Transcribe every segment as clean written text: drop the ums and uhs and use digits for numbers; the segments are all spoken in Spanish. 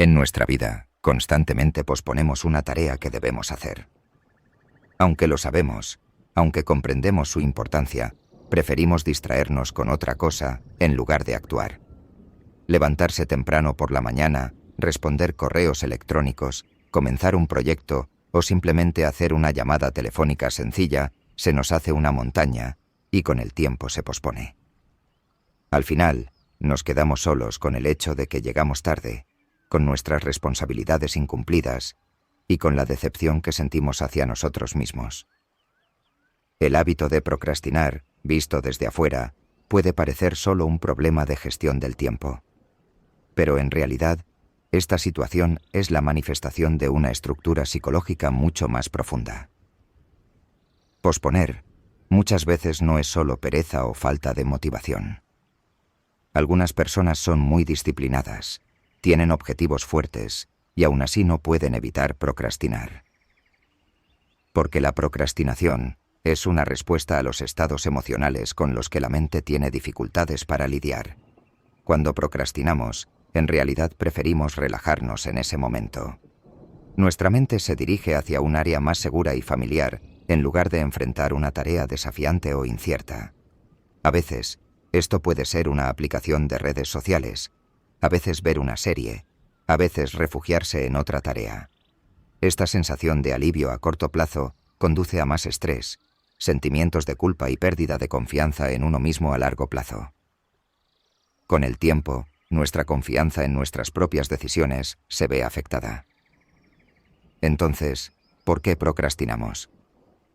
En nuestra vida, constantemente posponemos una tarea que debemos hacer. Aunque lo sabemos, aunque comprendemos su importancia, preferimos distraernos con otra cosa en lugar de actuar. Levantarse temprano por la mañana, responder correos electrónicos, comenzar un proyecto o simplemente hacer una llamada telefónica sencilla se nos hace una montaña y con el tiempo se pospone. Al final, nos quedamos solos con el hecho de que llegamos tarde, con nuestras responsabilidades incumplidas y con la decepción que sentimos hacia nosotros mismos. El hábito de procrastinar, visto desde afuera, puede parecer solo un problema de gestión del tiempo. Pero en realidad, esta situación es la manifestación de una estructura psicológica mucho más profunda. Posponer muchas veces no es solo pereza o falta de motivación. Algunas personas son muy disciplinadas, tienen objetivos fuertes y aún así no pueden evitar procrastinar. Porque la procrastinación es una respuesta a los estados emocionales con los que la mente tiene dificultades para lidiar. Cuando procrastinamos, en realidad preferimos relajarnos en ese momento. Nuestra mente se dirige hacia un área más segura y familiar en lugar de enfrentar una tarea desafiante o incierta. A veces, esto puede ser una aplicación de redes sociales, a veces ver una serie, a veces refugiarse en otra tarea. Esta sensación de alivio a corto plazo conduce a más estrés, sentimientos de culpa y pérdida de confianza en uno mismo a largo plazo. Con el tiempo, nuestra confianza en nuestras propias decisiones se ve afectada. Entonces, ¿por qué procrastinamos?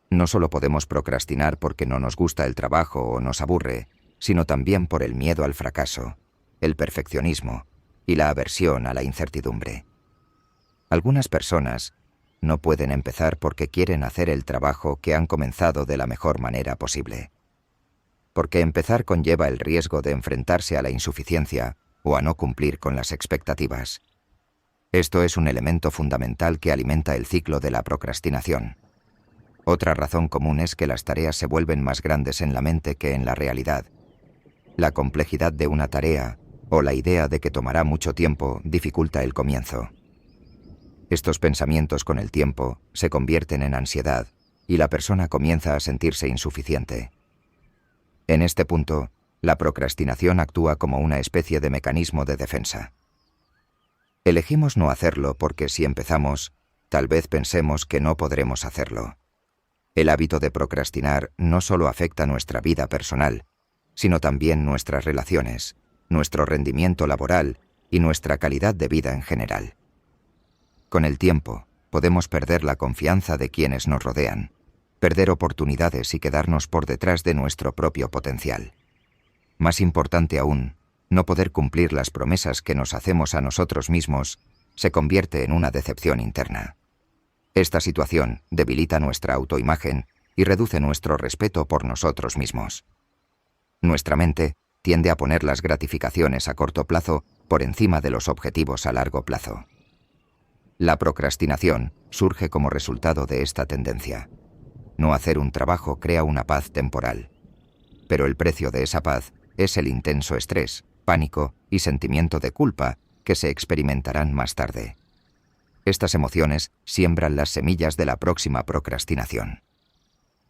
No solo podemos procrastinar porque no nos gusta el trabajo o nos aburre, sino también por el miedo al fracaso, el perfeccionismo y la aversión a la incertidumbre. Algunas personas no pueden empezar porque quieren hacer el trabajo que han comenzado de la mejor manera posible. Porque empezar conlleva el riesgo de enfrentarse a la insuficiencia o a no cumplir con las expectativas. Esto es un elemento fundamental que alimenta el ciclo de la procrastinación. Otra razón común es que las tareas se vuelven más grandes en la mente que en la realidad. La complejidad de una tarea o la idea de que tomará mucho tiempo dificulta el comienzo. Estos pensamientos con el tiempo se convierten en ansiedad y la persona comienza a sentirse insuficiente. En este punto, la procrastinación actúa como una especie de mecanismo de defensa. Elegimos no hacerlo porque si empezamos, tal vez pensemos que no podremos hacerlo. El hábito de procrastinar no solo afecta nuestra vida personal, sino también nuestras relaciones, nuestro rendimiento laboral y nuestra calidad de vida en general. Con el tiempo, podemos perder la confianza de quienes nos rodean, perder oportunidades y quedarnos por detrás de nuestro propio potencial. Más importante aún, no poder cumplir las promesas que nos hacemos a nosotros mismos se convierte en una decepción interna. Esta situación debilita nuestra autoimagen y reduce nuestro respeto por nosotros mismos. Nuestra mente tiende a poner las gratificaciones a corto plazo por encima de los objetivos a largo plazo. La procrastinación surge como resultado de esta tendencia. No hacer un trabajo crea una paz temporal, pero el precio de esa paz es el intenso estrés, pánico y sentimiento de culpa que se experimentarán más tarde. Estas emociones siembran las semillas de la próxima procrastinación.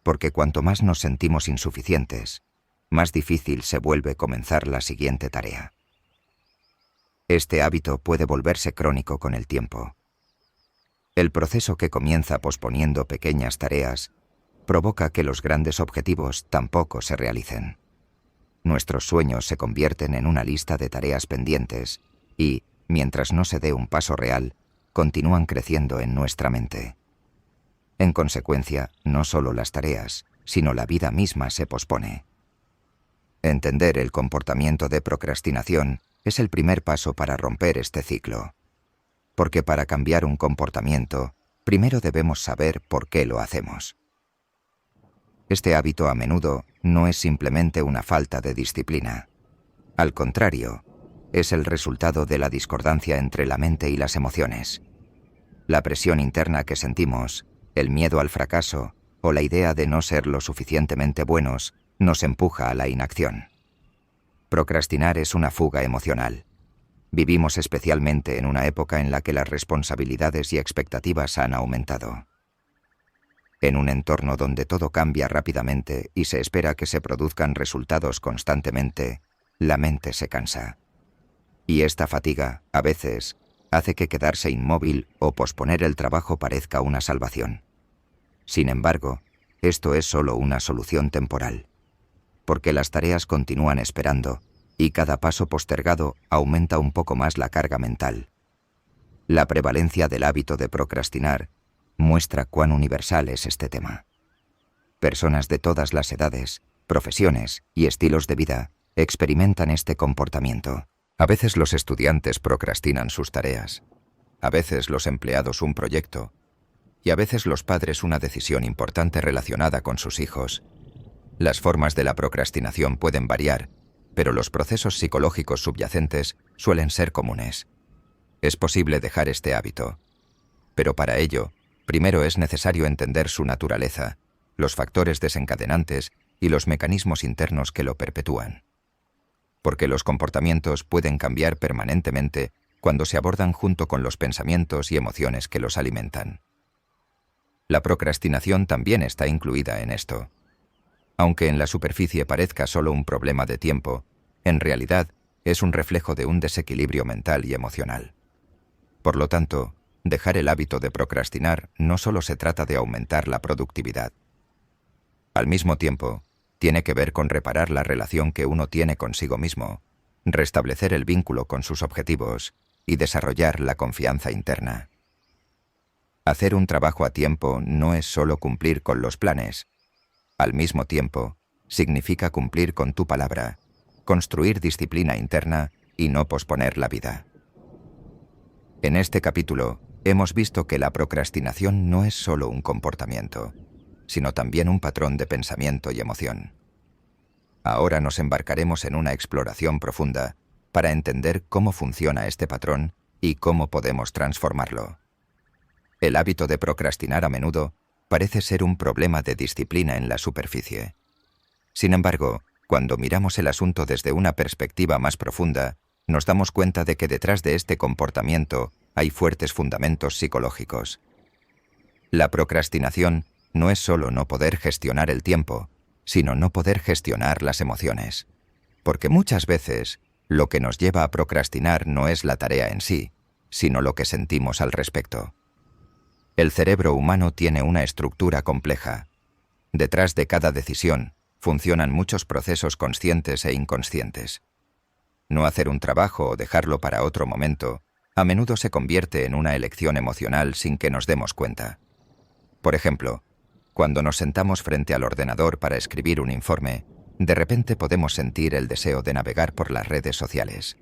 Porque cuanto más nos sentimos insuficientes, más difícil se vuelve comenzar la siguiente tarea. Este hábito puede volverse crónico con el tiempo. El proceso que comienza posponiendo pequeñas tareas provoca que los grandes objetivos tampoco se realicen. Nuestros sueños se convierten en una lista de tareas pendientes y, mientras no se dé un paso real, continúan creciendo en nuestra mente. En consecuencia, no solo las tareas, sino la vida misma se pospone. Entender el comportamiento de procrastinación es el primer paso para romper este ciclo. Porque para cambiar un comportamiento, primero debemos saber por qué lo hacemos. Este hábito a menudo no es simplemente una falta de disciplina. Al contrario, es el resultado de la discordancia entre la mente y las emociones. La presión interna que sentimos, el miedo al fracaso o la idea de no ser lo suficientemente buenos nos empuja a la inacción. Procrastinar es una fuga emocional. Vivimos especialmente en una época en la que las responsabilidades y expectativas han aumentado. En un entorno donde todo cambia rápidamente y se espera que se produzcan resultados constantemente, la mente se cansa. Y esta fatiga, a veces, hace que quedarse inmóvil o posponer el trabajo parezca una salvación. Sin embargo, esto es solo una solución temporal, porque las tareas continúan esperando y cada paso postergado aumenta un poco más la carga mental. La prevalencia del hábito de procrastinar muestra cuán universal es este tema. Personas de todas las edades, profesiones y estilos de vida experimentan este comportamiento. A veces los estudiantes procrastinan sus tareas, a veces los empleados un proyecto, y a veces los padres una decisión importante relacionada con sus hijos. Las formas de la procrastinación pueden variar, pero los procesos psicológicos subyacentes suelen ser comunes. Es posible dejar este hábito, pero para ello, primero es necesario entender su naturaleza, los factores desencadenantes y los mecanismos internos que lo perpetúan. Porque los comportamientos pueden cambiar permanentemente cuando se abordan junto con los pensamientos y emociones que los alimentan. La procrastinación también está incluida en esto. Aunque en la superficie parezca solo un problema de tiempo, en realidad es un reflejo de un desequilibrio mental y emocional. Por lo tanto, dejar el hábito de procrastinar no solo se trata de aumentar la productividad. Al mismo tiempo, tiene que ver con reparar la relación que uno tiene consigo mismo, restablecer el vínculo con sus objetivos y desarrollar la confianza interna. Hacer un trabajo a tiempo no es solo cumplir con los planes. Al mismo tiempo, significa cumplir con tu palabra, construir disciplina interna y no posponer la vida. En este capítulo, hemos visto que la procrastinación no es solo un comportamiento, sino también un patrón de pensamiento y emoción. Ahora nos embarcaremos en una exploración profunda para entender cómo funciona este patrón y cómo podemos transformarlo. El hábito de procrastinar a menudo parece ser un problema de disciplina en la superficie. Sin embargo, cuando miramos el asunto desde una perspectiva más profunda, nos damos cuenta de que detrás de este comportamiento hay fuertes fundamentos psicológicos. La procrastinación no es solo no poder gestionar el tiempo, sino no poder gestionar las emociones. Porque muchas veces, lo que nos lleva a procrastinar no es la tarea en sí, sino lo que sentimos al respecto. El cerebro humano tiene una estructura compleja. Detrás de cada decisión, funcionan muchos procesos conscientes e inconscientes. No hacer un trabajo o dejarlo para otro momento, a menudo se convierte en una elección emocional sin que nos demos cuenta. Por ejemplo, cuando nos sentamos frente al ordenador para escribir un informe, de repente podemos sentir el deseo de navegar por las redes sociales.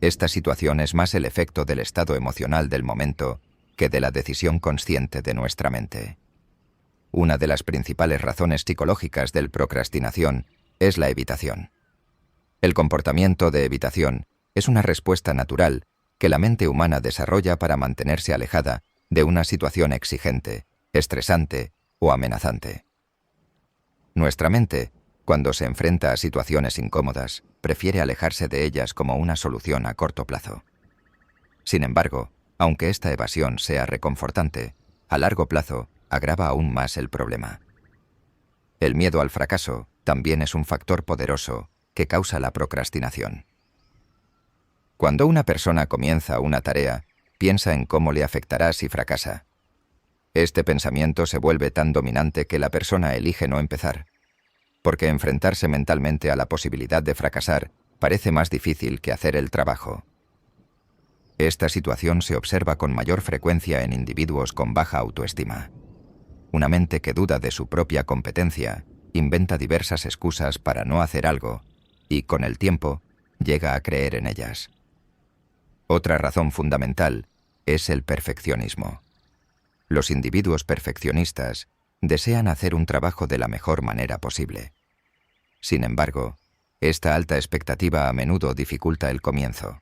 Esta situación es más el efecto del estado emocional del momento que de la decisión consciente de nuestra mente. Una de las principales razones psicológicas de procrastinación es la evitación. El comportamiento de evitación es una respuesta natural que la mente humana desarrolla para mantenerse alejada de una situación exigente, estresante o amenazante. Nuestra mente, cuando se enfrenta a situaciones incómodas, prefiere alejarse de ellas como una solución a corto plazo. Sin embargo, aunque esta evasión sea reconfortante, a largo plazo agrava aún más el problema. El miedo al fracaso también es un factor poderoso que causa la procrastinación. Cuando una persona comienza una tarea, piensa en cómo le afectará si fracasa. Este pensamiento se vuelve tan dominante que la persona elige no empezar, porque enfrentarse mentalmente a la posibilidad de fracasar parece más difícil que hacer el trabajo. Esta situación se observa con mayor frecuencia en individuos con baja autoestima. Una mente que duda de su propia competencia inventa diversas excusas para no hacer algo y, con el tiempo, llega a creer en ellas. Otra razón fundamental es el perfeccionismo. Los individuos perfeccionistas desean hacer un trabajo de la mejor manera posible. Sin embargo, esta alta expectativa a menudo dificulta el comienzo,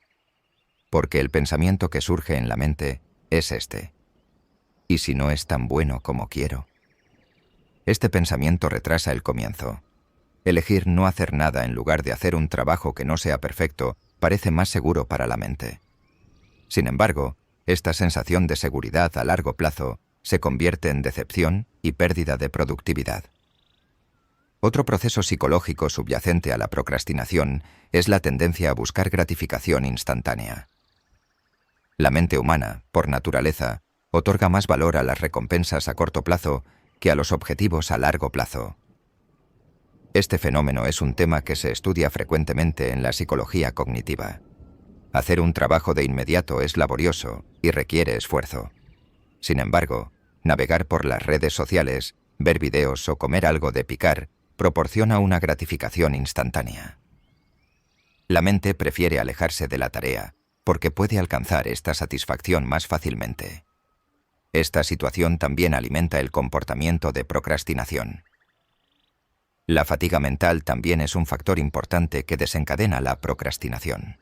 porque el pensamiento que surge en la mente es este: ¿y si no es tan bueno como quiero? Este pensamiento retrasa el comienzo. Elegir no hacer nada en lugar de hacer un trabajo que no sea perfecto parece más seguro para la mente. Sin embargo, esta sensación de seguridad a largo plazo se convierte en decepción y pérdida de productividad. Otro proceso psicológico subyacente a la procrastinación es la tendencia a buscar gratificación instantánea. La mente humana, por naturaleza, otorga más valor a las recompensas a corto plazo que a los objetivos a largo plazo. Este fenómeno es un tema que se estudia frecuentemente en la psicología cognitiva. Hacer un trabajo de inmediato es laborioso y requiere esfuerzo. Sin embargo, navegar por las redes sociales, ver videos o comer algo de picar proporciona una gratificación instantánea. La mente prefiere alejarse de la tarea porque puede alcanzar esta satisfacción más fácilmente. Esta situación también alimenta el comportamiento de procrastinación. La fatiga mental también es un factor importante que desencadena la procrastinación.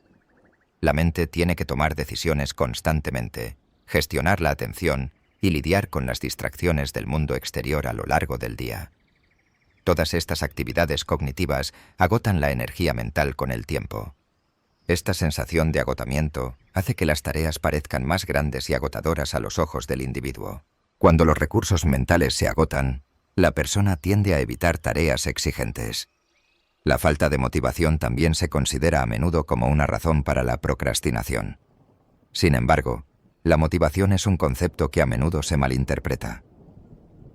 La mente tiene que tomar decisiones constantemente, gestionar la atención y lidiar con las distracciones del mundo exterior a lo largo del día. Todas estas actividades cognitivas agotan la energía mental con el tiempo. Esta sensación de agotamiento hace que las tareas parezcan más grandes y agotadoras a los ojos del individuo. Cuando los recursos mentales se agotan, la persona tiende a evitar tareas exigentes. La falta de motivación también se considera a menudo como una razón para la procrastinación. Sin embargo, la motivación es un concepto que a menudo se malinterpreta.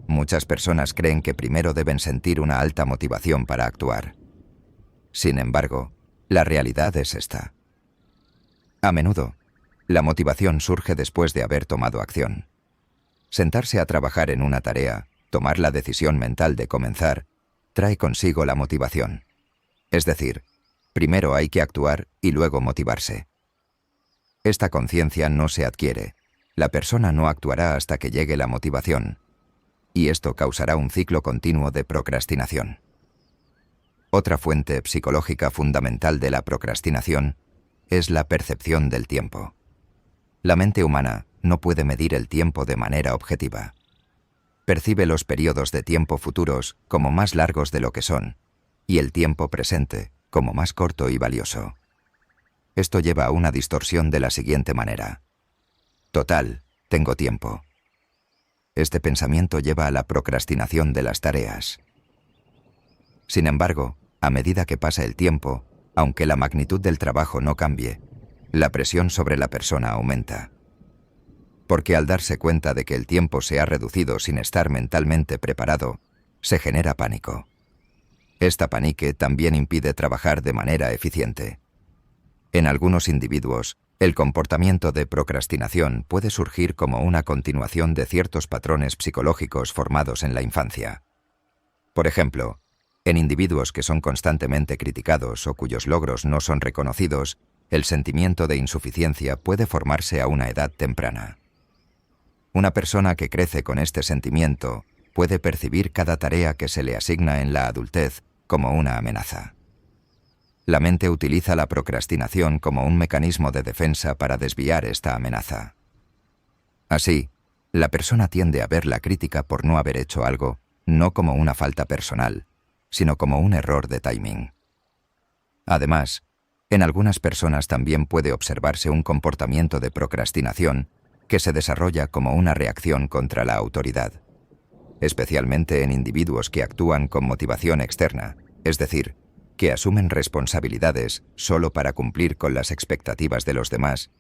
Muchas personas creen que primero deben sentir una alta motivación para actuar. Sin embargo, la realidad es esta. A menudo, la motivación surge después de haber tomado acción. Sentarse a trabajar en una tarea, tomar la decisión mental de comenzar, trae consigo la motivación. Es decir, primero hay que actuar y luego motivarse. Esta conciencia no se adquiere. La persona no actuará hasta que llegue la motivación, y esto causará un ciclo continuo de procrastinación. Otra fuente psicológica fundamental de la procrastinación es la percepción del tiempo. La mente humana no puede medir el tiempo de manera objetiva. Percibe los periodos de tiempo futuros como más largos de lo que son, y el tiempo presente como más corto y valioso. Esto lleva a una distorsión de la siguiente manera. Total, tengo tiempo. Este pensamiento lleva a la procrastinación de las tareas. Sin embargo, a medida que pasa el tiempo, aunque la magnitud del trabajo no cambie, la presión sobre la persona aumenta. Porque al darse cuenta de que el tiempo se ha reducido sin estar mentalmente preparado, se genera pánico. Esta panique también impide trabajar de manera eficiente. En algunos individuos, el comportamiento de procrastinación puede surgir como una continuación de ciertos patrones psicológicos formados en la infancia. Por ejemplo, en individuos que son constantemente criticados o cuyos logros no son reconocidos, el sentimiento de insuficiencia puede formarse a una edad temprana. Una persona que crece con este sentimiento puede percibir cada tarea que se le asigna en la adultez como una amenaza. La mente utiliza la procrastinación como un mecanismo de defensa para desviar esta amenaza. Así, la persona tiende a ver la crítica por no haber hecho algo, no como una falta personal, sino como un error de timing. Además, en algunas personas también puede observarse un comportamiento de procrastinación que se desarrolla como una reacción contra la autoridad, especialmente en individuos que actúan con motivación externa, es decir, que asumen responsabilidades solo para cumplir con las expectativas de los demás.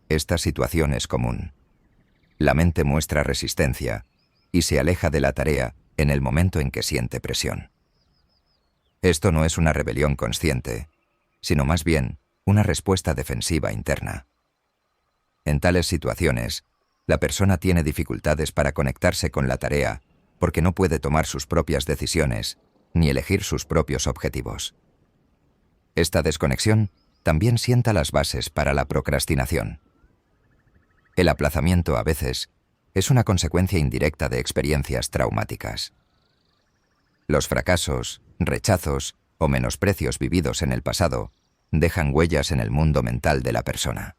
Esta situación es común. La mente muestra resistencia y se aleja de la tarea en el momento en que siente presión. Esto no es una rebelión consciente, sino más bien una respuesta defensiva interna. En tales situaciones, la persona tiene dificultades para conectarse con la tarea porque no puede tomar sus propias decisiones ni elegir sus propios objetivos. Esta desconexión también sienta las bases para la procrastinación. El aplazamiento, a veces, es una consecuencia indirecta de experiencias traumáticas. Los fracasos, rechazos o menosprecios vividos en el pasado dejan huellas en el mundo mental de la persona.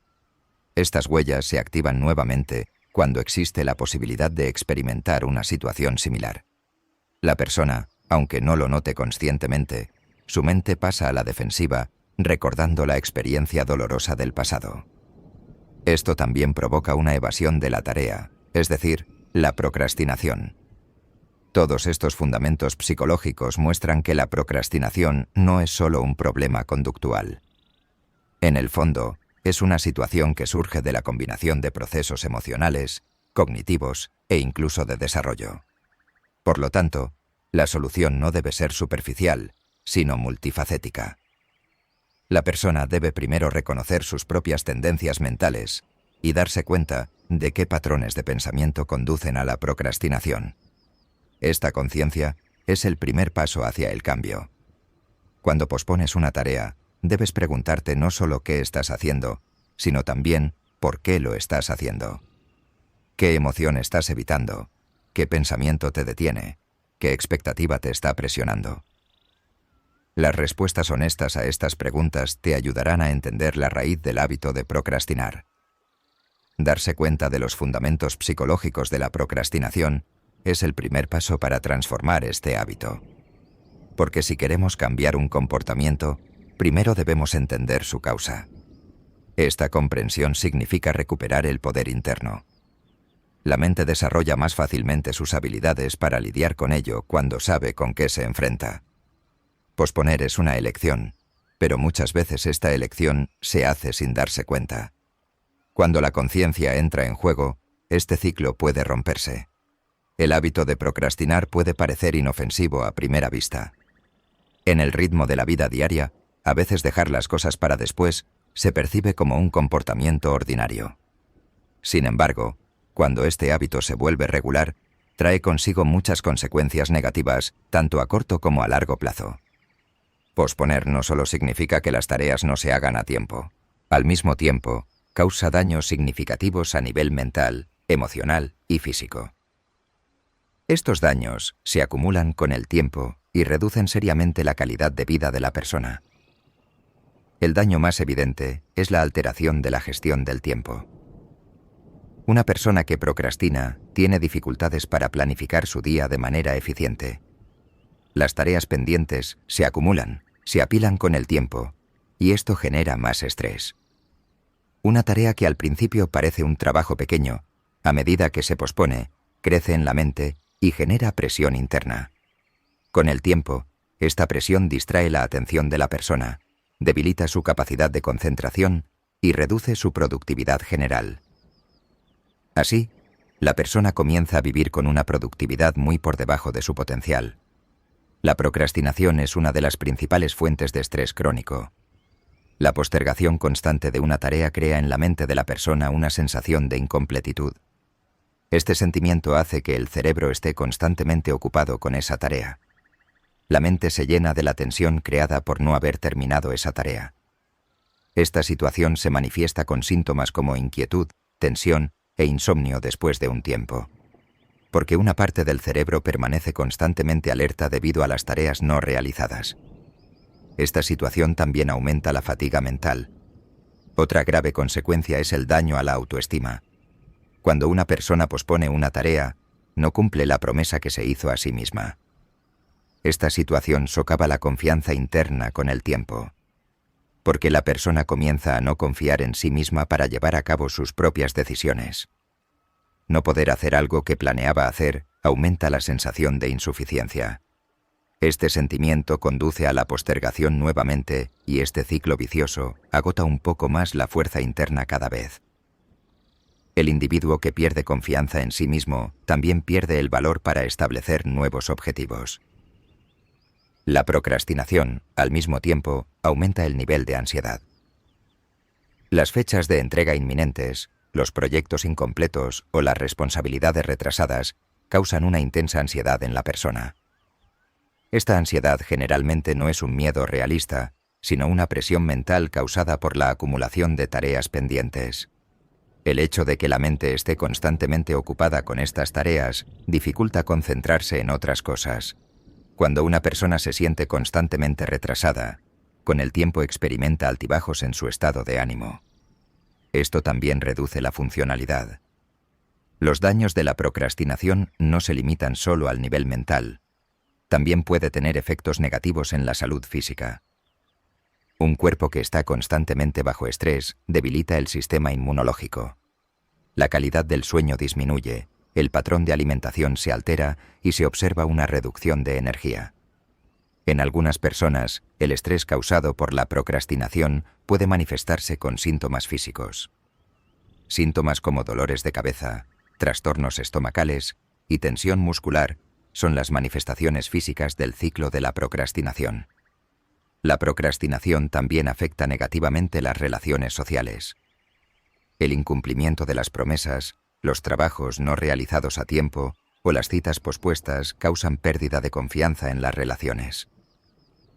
Estas huellas se activan nuevamente cuando existe la posibilidad de experimentar una situación similar. La persona, aunque no lo note conscientemente, su mente pasa a la defensiva recordando la experiencia dolorosa del pasado. Esto también provoca una evasión de la tarea, es decir, la procrastinación. Todos estos fundamentos psicológicos muestran que la procrastinación no es solo un problema conductual. En el fondo, es una situación que surge de la combinación de procesos emocionales, cognitivos e incluso de desarrollo. Por lo tanto, la solución no debe ser superficial, sino multifacética. La persona debe primero reconocer sus propias tendencias mentales y darse cuenta de qué patrones de pensamiento conducen a la procrastinación. Esta conciencia es el primer paso hacia el cambio. Cuando pospones una tarea, debes preguntarte no solo qué estás haciendo, sino también por qué lo estás haciendo. ¿Qué emoción estás evitando? ¿Qué pensamiento te detiene? ¿Qué expectativa te está presionando? Las respuestas honestas a estas preguntas te ayudarán a entender la raíz del hábito de procrastinar. Darse cuenta de los fundamentos psicológicos de la procrastinación es el primer paso para transformar este hábito. Porque si queremos cambiar un comportamiento, primero debemos entender su causa. Esta comprensión significa recuperar el poder interno. La mente desarrolla más fácilmente sus habilidades para lidiar con ello cuando sabe con qué se enfrenta. Posponer es una elección, pero muchas veces esta elección se hace sin darse cuenta. Cuando la conciencia entra en juego, este ciclo puede romperse. El hábito de procrastinar puede parecer inofensivo a primera vista. En el ritmo de la vida diaria, a veces dejar las cosas para después se percibe como un comportamiento ordinario. Sin embargo, cuando este hábito se vuelve regular, trae consigo muchas consecuencias negativas, tanto a corto como a largo plazo. Posponer no solo significa que las tareas no se hagan a tiempo. Al mismo tiempo, causa daños significativos a nivel mental, emocional y físico. Estos daños se acumulan con el tiempo y reducen seriamente la calidad de vida de la persona. El daño más evidente es la alteración de la gestión del tiempo. Una persona que procrastina tiene dificultades para planificar su día de manera eficiente. Las tareas pendientes se acumulan, se apilan con el tiempo, y esto genera más estrés. Una tarea que al principio parece un trabajo pequeño, a medida que se pospone, crece en la mente y genera presión interna. Con el tiempo, esta presión distrae la atención de la persona, debilita su capacidad de concentración y reduce su productividad general. Así, la persona comienza a vivir con una productividad muy por debajo de su potencial. La procrastinación es una de las principales fuentes de estrés crónico. La postergación constante de una tarea crea en la mente de la persona una sensación de incompletitud. Este sentimiento hace que el cerebro esté constantemente ocupado con esa tarea. La mente se llena de la tensión creada por no haber terminado esa tarea. Esta situación se manifiesta con síntomas como inquietud, tensión e insomnio después de un tiempo. Porque una parte del cerebro permanece constantemente alerta debido a las tareas no realizadas. Esta situación también aumenta la fatiga mental. Otra grave consecuencia es el daño a la autoestima. Cuando una persona pospone una tarea, no cumple la promesa que se hizo a sí misma. Esta situación socava la confianza interna con el tiempo, porque la persona comienza a no confiar en sí misma para llevar a cabo sus propias decisiones. No poder hacer algo que planeaba hacer aumenta la sensación de insuficiencia. Este sentimiento conduce a la postergación nuevamente y este ciclo vicioso agota un poco más la fuerza interna cada vez. El individuo que pierde confianza en sí mismo también pierde el valor para establecer nuevos objetivos. La procrastinación, al mismo tiempo, aumenta el nivel de ansiedad. Las fechas de entrega inminentes, los proyectos incompletos o las responsabilidades retrasadas causan una intensa ansiedad en la persona. Esta ansiedad generalmente no es un miedo realista, sino una presión mental causada por la acumulación de tareas pendientes. El hecho de que la mente esté constantemente ocupada con estas tareas dificulta concentrarse en otras cosas. Cuando una persona se siente constantemente retrasada, con el tiempo experimenta altibajos en su estado de ánimo. Esto también reduce la funcionalidad. Los daños de la procrastinación no se limitan solo al nivel mental. También puede tener efectos negativos en la salud física. Un cuerpo que está constantemente bajo estrés debilita el sistema inmunológico. La calidad del sueño disminuye, el patrón de alimentación se altera y se observa una reducción de energía. En algunas personas, el estrés causado por la procrastinación puede manifestarse con síntomas físicos. Síntomas como dolores de cabeza, trastornos estomacales y tensión muscular son las manifestaciones físicas del ciclo de la procrastinación. La procrastinación también afecta negativamente las relaciones sociales. El incumplimiento de las promesas, los trabajos no realizados a tiempo o las citas pospuestas causan pérdida de confianza en las relaciones.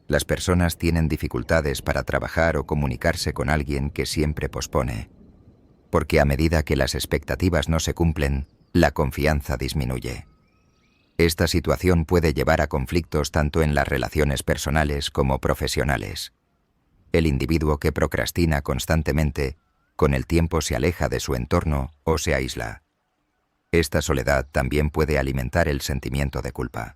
Las personas tienen dificultades para trabajar o comunicarse con alguien que siempre pospone, porque a medida que las expectativas no se cumplen, la confianza disminuye. Esta situación puede llevar a conflictos tanto en las relaciones personales como profesionales. El individuo que procrastina constantemente, con el tiempo se aleja de su entorno o se aísla. Esta soledad también puede alimentar el sentimiento de culpa.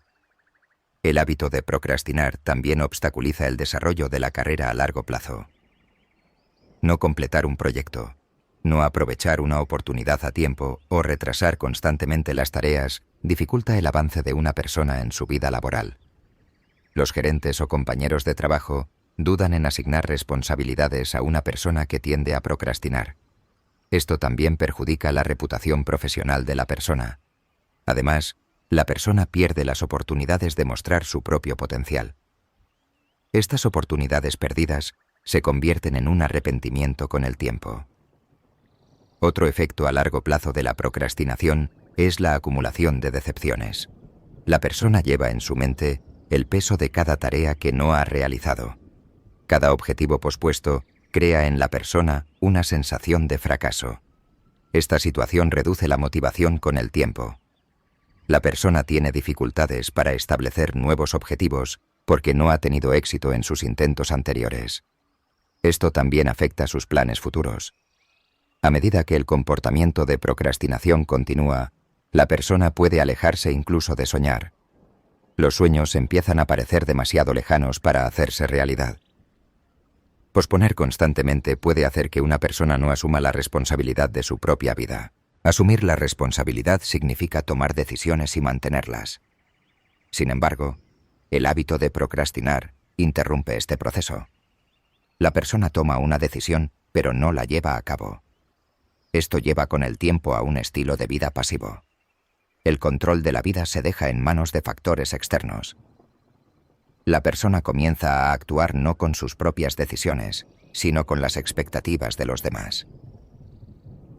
El hábito de procrastinar también obstaculiza el desarrollo de la carrera a largo plazo. No completar un proyecto, no aprovechar una oportunidad a tiempo o retrasar constantemente las tareas dificulta el avance de una persona en su vida laboral. Los gerentes o compañeros de trabajo dudan en asignar responsabilidades a una persona que tiende a procrastinar. Esto también perjudica la reputación profesional de la persona. Además, la persona pierde las oportunidades de mostrar su propio potencial. Estas oportunidades perdidas se convierten en un arrepentimiento con el tiempo. Otro efecto a largo plazo de la procrastinación es la acumulación de decepciones. La persona lleva en su mente el peso de cada tarea que no ha realizado. Cada objetivo pospuesto crea en la persona una sensación de fracaso. Esta situación reduce la motivación con el tiempo. La persona tiene dificultades para establecer nuevos objetivos porque no ha tenido éxito en sus intentos anteriores. Esto también afecta sus planes futuros. A medida que el comportamiento de procrastinación continúa, la persona puede alejarse incluso de soñar. Los sueños empiezan a parecer demasiado lejanos para hacerse realidad. Posponer constantemente puede hacer que una persona no asuma la responsabilidad de su propia vida. Asumir la responsabilidad significa tomar decisiones y mantenerlas. Sin embargo, el hábito de procrastinar interrumpe este proceso. La persona toma una decisión, pero no la lleva a cabo. Esto lleva con el tiempo a un estilo de vida pasivo. El control de la vida se deja en manos de factores externos. La persona comienza a actuar no con sus propias decisiones, sino con las expectativas de los demás.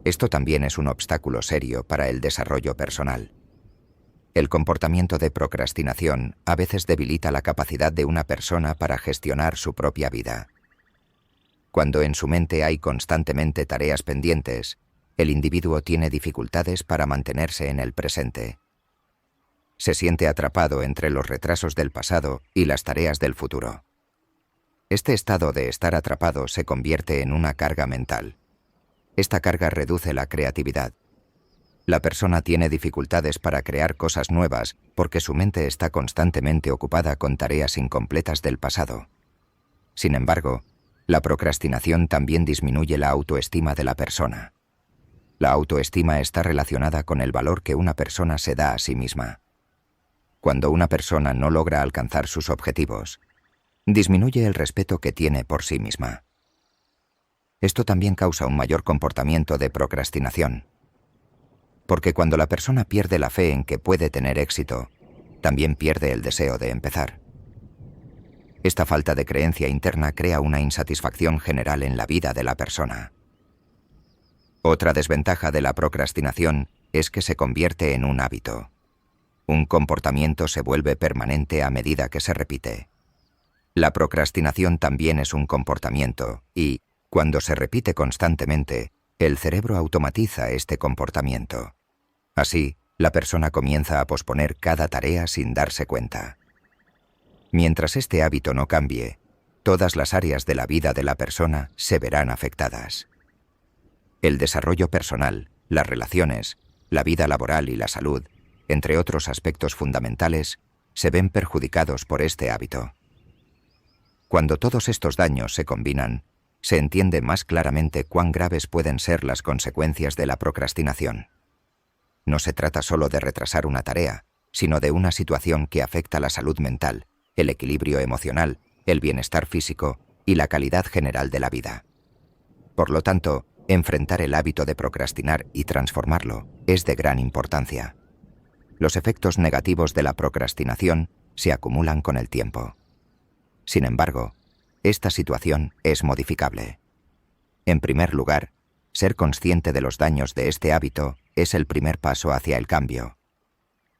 Esto también es un obstáculo serio para el desarrollo personal. El comportamiento de procrastinación a veces debilita la capacidad de una persona para gestionar su propia vida. Cuando en su mente hay constantemente tareas pendientes, el individuo tiene dificultades para mantenerse en el presente. Se siente atrapado entre los retrasos del pasado y las tareas del futuro. Este estado de estar atrapado se convierte en una carga mental. Esta carga reduce la creatividad. La persona tiene dificultades para crear cosas nuevas porque su mente está constantemente ocupada con tareas incompletas del pasado. Sin embargo, la procrastinación también disminuye la autoestima de la persona. La autoestima está relacionada con el valor que una persona se da a sí misma. Cuando una persona no logra alcanzar sus objetivos, disminuye el respeto que tiene por sí misma. Esto también causa un mayor comportamiento de procrastinación. Porque cuando la persona pierde la fe en que puede tener éxito, también pierde el deseo de empezar. Esta falta de creencia interna crea una insatisfacción general en la vida de la persona. Otra desventaja de la procrastinación es que se convierte en un hábito. Un comportamiento se vuelve permanente a medida que se repite. La procrastinación también es un comportamiento y, cuando se repite constantemente, el cerebro automatiza este comportamiento. Así, la persona comienza a posponer cada tarea sin darse cuenta. Mientras este hábito no cambie, todas las áreas de la vida de la persona se verán afectadas. El desarrollo personal, las relaciones, la vida laboral y la salud, entre otros aspectos fundamentales, se ven perjudicados por este hábito. Cuando todos estos daños se combinan, se entiende más claramente cuán graves pueden ser las consecuencias de la procrastinación. No se trata solo de retrasar una tarea, sino de una situación que afecta la salud mental, el equilibrio emocional, el bienestar físico y la calidad general de la vida. Por lo tanto, enfrentar el hábito de procrastinar y transformarlo es de gran importancia. Los efectos negativos de la procrastinación se acumulan con el tiempo. Sin embargo, esta situación es modificable. En primer lugar, ser consciente de los daños de este hábito es el primer paso hacia el cambio.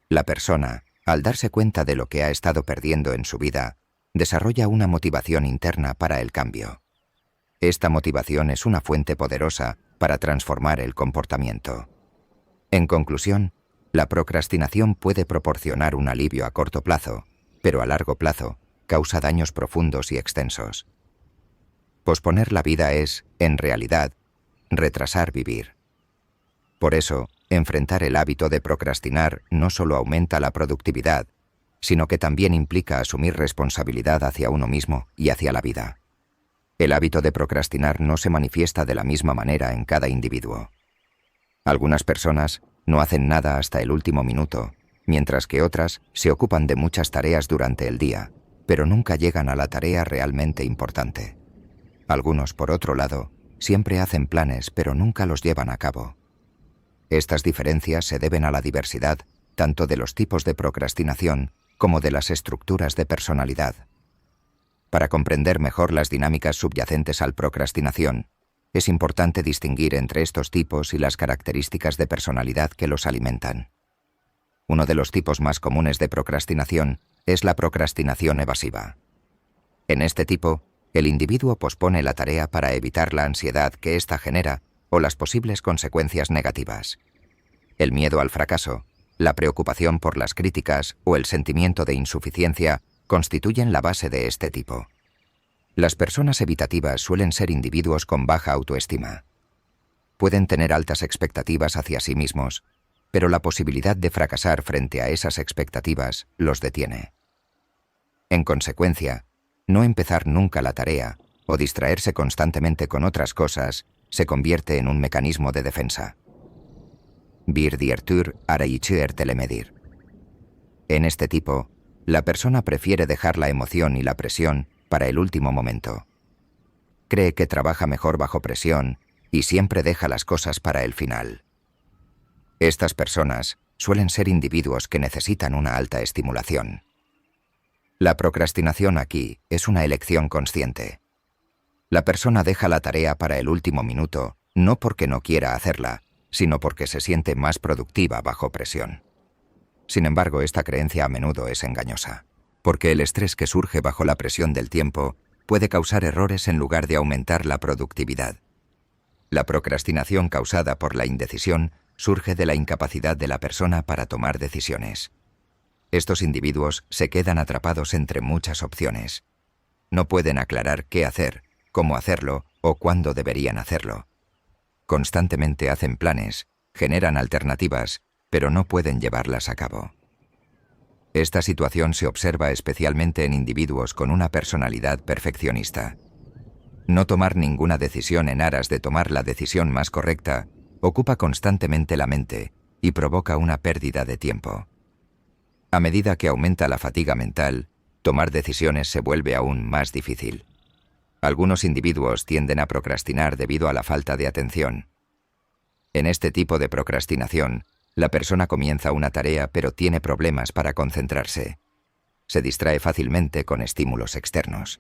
La persona, al darse cuenta de lo que ha estado perdiendo en su vida, desarrolla una motivación interna para el cambio. Esta motivación es una fuente poderosa para transformar el comportamiento. En conclusión, la procrastinación puede proporcionar un alivio a corto plazo, pero a largo plazo causa daños profundos y extensos. Posponer la vida es, en realidad, retrasar vivir. Por eso, enfrentar el hábito de procrastinar no solo aumenta la productividad, sino que también implica asumir responsabilidad hacia uno mismo y hacia la vida. El hábito de procrastinar no se manifiesta de la misma manera en cada individuo. Algunas personas no hacen nada hasta el último minuto, mientras que otras se ocupan de muchas tareas durante el día, pero nunca llegan a la tarea realmente importante. Algunos, por otro lado, siempre hacen planes, pero nunca los llevan a cabo. Estas diferencias se deben a la diversidad tanto de los tipos de procrastinación como de las estructuras de personalidad. Para comprender mejor las dinámicas subyacentes al procrastinación, es importante distinguir entre estos tipos y las características de personalidad que los alimentan. Uno de los tipos más comunes de procrastinación es la procrastinación evasiva. En este tipo, el individuo pospone la tarea para evitar la ansiedad que ésta genera o las posibles consecuencias negativas. El miedo al fracaso, la preocupación por las críticas o el sentimiento de insuficiencia constituyen la base de este tipo. Las personas evitativas suelen ser individuos con baja autoestima. Pueden tener altas expectativas hacia sí mismos, pero la posibilidad de fracasar frente a esas expectativas los detiene. En consecuencia, no empezar nunca la tarea o distraerse constantemente con otras cosas se convierte en un mecanismo de defensa. Bir diertur araicher telemedir. En este tipo, la persona prefiere dejar la emoción y la presión para el último momento. Cree que trabaja mejor bajo presión y siempre deja las cosas para el final. Estas personas suelen ser individuos que necesitan una alta estimulación. La procrastinación aquí es una elección consciente. La persona deja la tarea para el último minuto, no porque no quiera hacerla, sino porque se siente más productiva bajo presión. Sin embargo, esta creencia a menudo es engañosa, porque el estrés que surge bajo la presión del tiempo puede causar errores en lugar de aumentar la productividad. La procrastinación causada por la indecisión surge de la incapacidad de la persona para tomar decisiones. Estos individuos se quedan atrapados entre muchas opciones. No pueden aclarar qué hacer, cómo hacerlo o cuándo deberían hacerlo. Constantemente hacen planes, generan alternativas, pero no pueden llevarlas a cabo. Esta situación se observa especialmente en individuos con una personalidad perfeccionista. No tomar ninguna decisión en aras de tomar la decisión más correcta ocupa constantemente la mente y provoca una pérdida de tiempo. A medida que aumenta la fatiga mental, tomar decisiones se vuelve aún más difícil. Algunos individuos tienden a procrastinar debido a la falta de atención. En este tipo de procrastinación, la persona comienza una tarea pero tiene problemas para concentrarse. Se distrae fácilmente con estímulos externos.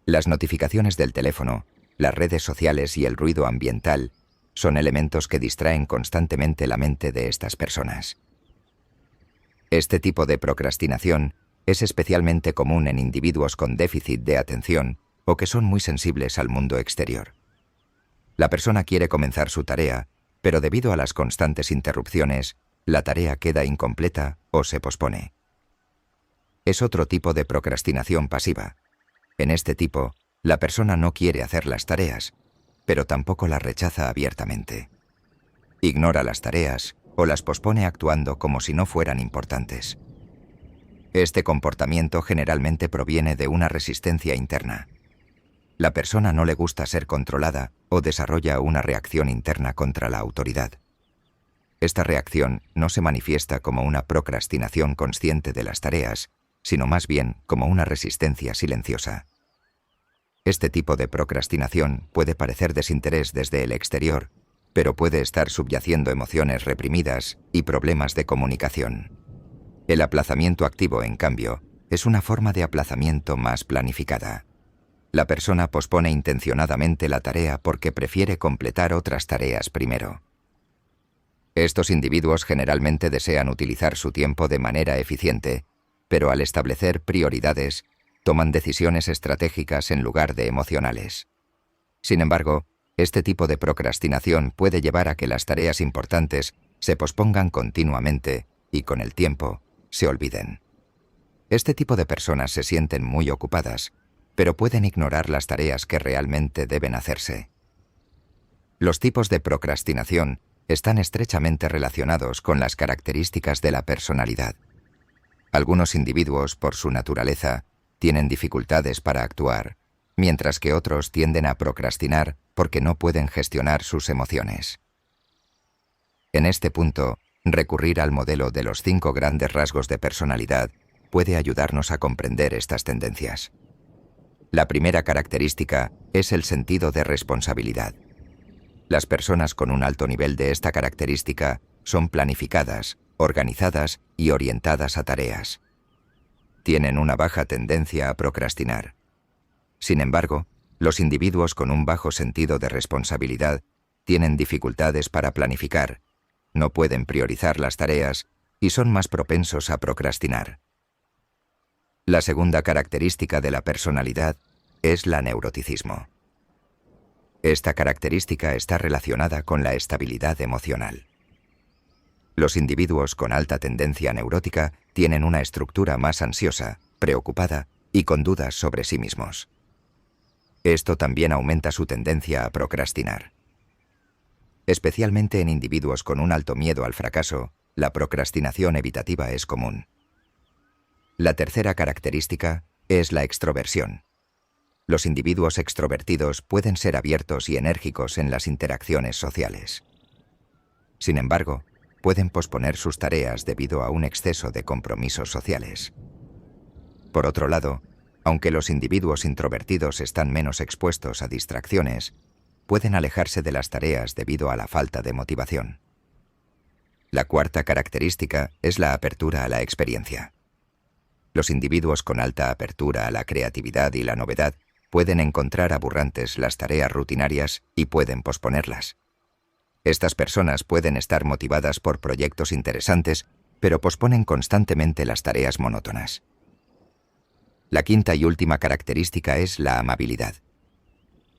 Las notificaciones del teléfono, las redes sociales y el ruido ambiental son elementos que distraen constantemente la mente de estas personas. Este tipo de procrastinación es especialmente común en individuos con déficit de atención o que son muy sensibles al mundo exterior. La persona quiere comenzar su tarea, pero debido a las constantes interrupciones, la tarea queda incompleta o se pospone. Es otro tipo de procrastinación pasiva. En este tipo, la persona no quiere hacer las tareas, pero tampoco las rechaza abiertamente. Ignora las tareas o las pospone actuando como si no fueran importantes. Este comportamiento generalmente proviene de una resistencia interna. La persona no le gusta ser controlada o desarrolla una reacción interna contra la autoridad. Esta reacción no se manifiesta como una procrastinación consciente de las tareas, sino más bien como una resistencia silenciosa. Este tipo de procrastinación puede parecer desinterés desde el exterior, pero puede estar subyaciendo emociones reprimidas y problemas de comunicación. El aplazamiento activo, en cambio, es una forma de aplazamiento más planificada. La persona pospone intencionadamente la tarea porque prefiere completar otras tareas primero. Estos individuos generalmente desean utilizar su tiempo de manera eficiente, pero al establecer prioridades, toman decisiones estratégicas en lugar de emocionales. Sin embargo, este tipo de procrastinación puede llevar a que las tareas importantes se pospongan continuamente y, con el tiempo, se olviden. Este tipo de personas se sienten muy ocupadas, pero pueden ignorar las tareas que realmente deben hacerse. Los tipos de procrastinación están estrechamente relacionados con las características de la personalidad. Algunos individuos, por su naturaleza, tienen dificultades para actuar, mientras que otros tienden a procrastinar porque no pueden gestionar sus emociones. En este punto, recurrir al modelo de los 5 grandes rasgos de personalidad puede ayudarnos a comprender estas tendencias. La primera característica es el sentido de responsabilidad. Las personas con un alto nivel de esta característica son planificadas, organizadas y orientadas a tareas. Tienen una baja tendencia a procrastinar. Sin embargo, los individuos con un bajo sentido de responsabilidad tienen dificultades para planificar, no pueden priorizar las tareas y son más propensos a procrastinar. La segunda característica de la personalidad es la neuroticismo. Esta característica está relacionada con la estabilidad emocional. Los individuos con alta tendencia neurótica tienen una estructura más ansiosa, preocupada y con dudas sobre sí mismos. Esto también aumenta su tendencia a procrastinar. Especialmente en individuos con un alto miedo al fracaso, la procrastinación evitativa es común. La tercera característica es la extroversión. Los individuos extrovertidos pueden ser abiertos y enérgicos en las interacciones sociales. Sin embargo, pueden posponer sus tareas debido a un exceso de compromisos sociales. Por otro lado, aunque los individuos introvertidos están menos expuestos a distracciones, pueden alejarse de las tareas debido a la falta de motivación. La cuarta característica es la apertura a la experiencia. Los individuos con alta apertura a la creatividad y la novedad pueden encontrar aburrantes las tareas rutinarias y pueden posponerlas. Estas personas pueden estar motivadas por proyectos interesantes, pero posponen constantemente las tareas monótonas. La quinta y última característica es la amabilidad.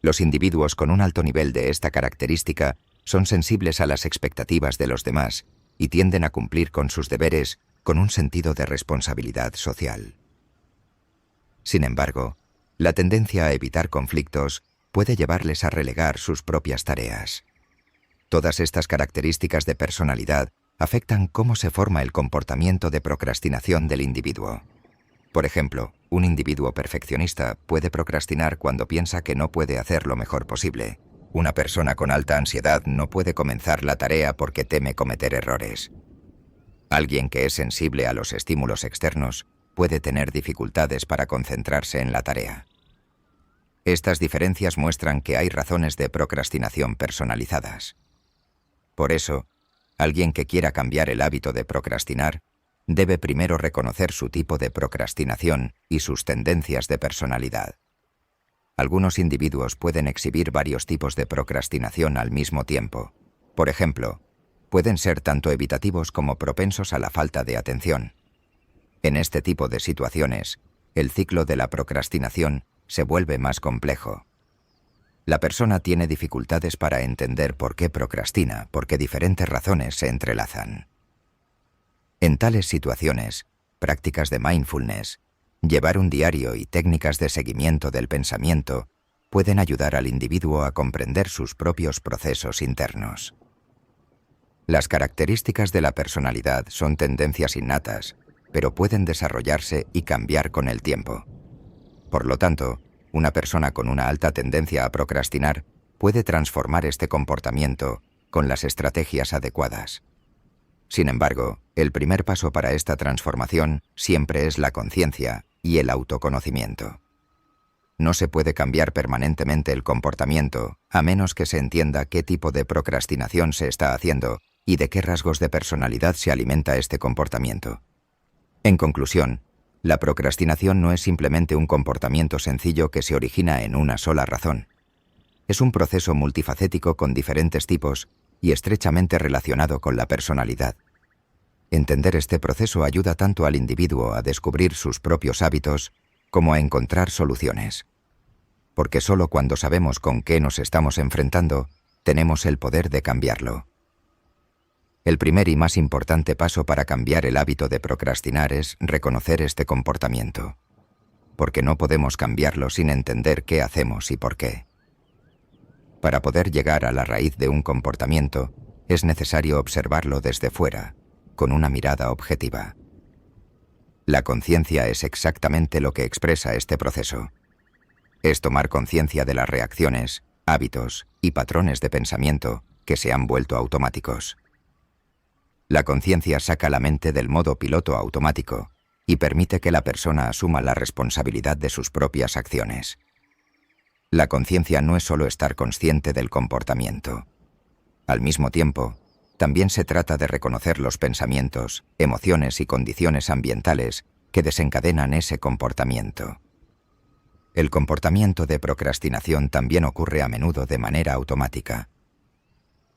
Los individuos con un alto nivel de esta característica son sensibles a las expectativas de los demás y tienden a cumplir con sus deberes con un sentido de responsabilidad social. Sin embargo, la tendencia a evitar conflictos puede llevarles a relegar sus propias tareas. Todas estas características de personalidad afectan cómo se forma el comportamiento de procrastinación del individuo. Por ejemplo, un individuo perfeccionista puede procrastinar cuando piensa que no puede hacer lo mejor posible. Una persona con alta ansiedad no puede comenzar la tarea porque teme cometer errores. Alguien que es sensible a los estímulos externos puede tener dificultades para concentrarse en la tarea. Estas diferencias muestran que hay razones de procrastinación personalizadas. Por eso, alguien que quiera cambiar el hábito de procrastinar debe primero reconocer su tipo de procrastinación y sus tendencias de personalidad. Algunos individuos pueden exhibir varios tipos de procrastinación al mismo tiempo. Por ejemplo, pueden ser tanto evitativos como propensos a la falta de atención. En este tipo de situaciones, el ciclo de la procrastinación se vuelve más complejo. La persona tiene dificultades para entender por qué procrastina, porque diferentes razones se entrelazan. En tales situaciones, prácticas de mindfulness, llevar un diario y técnicas de seguimiento del pensamiento pueden ayudar al individuo a comprender sus propios procesos internos. Las características de la personalidad son tendencias innatas, pero pueden desarrollarse y cambiar con el tiempo. Por lo tanto, una persona con una alta tendencia a procrastinar puede transformar este comportamiento con las estrategias adecuadas. Sin embargo, el primer paso para esta transformación siempre es la conciencia y el autoconocimiento. No se puede cambiar permanentemente el comportamiento a menos que se entienda qué tipo de procrastinación se está haciendo y de qué rasgos de personalidad se alimenta este comportamiento. En conclusión, la procrastinación no es simplemente un comportamiento sencillo que se origina en una sola razón. Es un proceso multifacético con diferentes tipos y estrechamente relacionado con la personalidad. Entender este proceso ayuda tanto al individuo a descubrir sus propios hábitos como a encontrar soluciones. Porque solo cuando sabemos con qué nos estamos enfrentando, tenemos el poder de cambiarlo. El primer y más importante paso para cambiar el hábito de procrastinar es reconocer este comportamiento, porque no podemos cambiarlo sin entender qué hacemos y por qué. Para poder llegar a la raíz de un comportamiento, es necesario observarlo desde fuera, con una mirada objetiva. La conciencia es exactamente lo que expresa este proceso. Es tomar conciencia de las reacciones, hábitos y patrones de pensamiento que se han vuelto automáticos. La conciencia saca la mente del modo piloto automático y permite que la persona asuma la responsabilidad de sus propias acciones. La conciencia no es solo estar consciente del comportamiento. Al mismo tiempo, también se trata de reconocer los pensamientos, emociones y condiciones ambientales que desencadenan ese comportamiento. El comportamiento de procrastinación también ocurre a menudo de manera automática.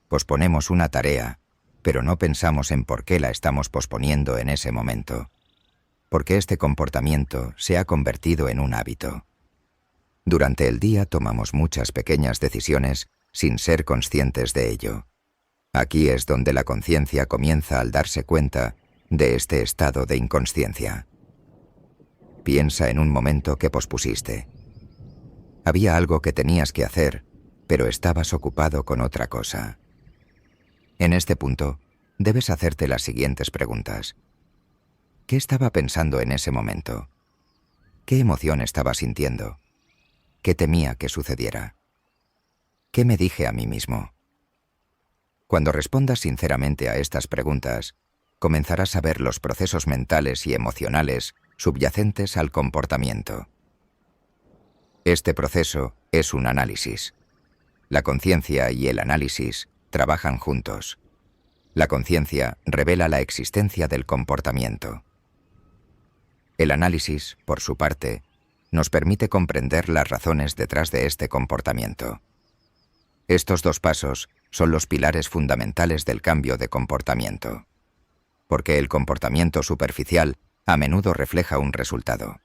Posponemos una tarea, pero no pensamos en por qué la estamos posponiendo en ese momento, porque este comportamiento se ha convertido en un hábito. Durante el día tomamos muchas pequeñas decisiones sin ser conscientes de ello. Aquí es donde la conciencia comienza al darse cuenta de este estado de inconsciencia. Piensa en un momento que pospusiste. Había algo que tenías que hacer, pero estabas ocupado con otra cosa. En este punto, debes hacerte las siguientes preguntas. ¿Qué estaba pensando en ese momento? ¿Qué emoción estaba sintiendo? ¿Qué temía que sucediera? ¿Qué me dije a mí mismo? Cuando respondas sinceramente a estas preguntas, comenzarás a ver los procesos mentales y emocionales subyacentes al comportamiento. Este proceso es un análisis. La conciencia y el análisis trabajan juntos. La conciencia revela la existencia del comportamiento. El análisis, por su parte, nos permite comprender las razones detrás de este comportamiento. Estos dos pasos son los pilares fundamentales del cambio de comportamiento, porque el comportamiento superficial a menudo refleja un resultado.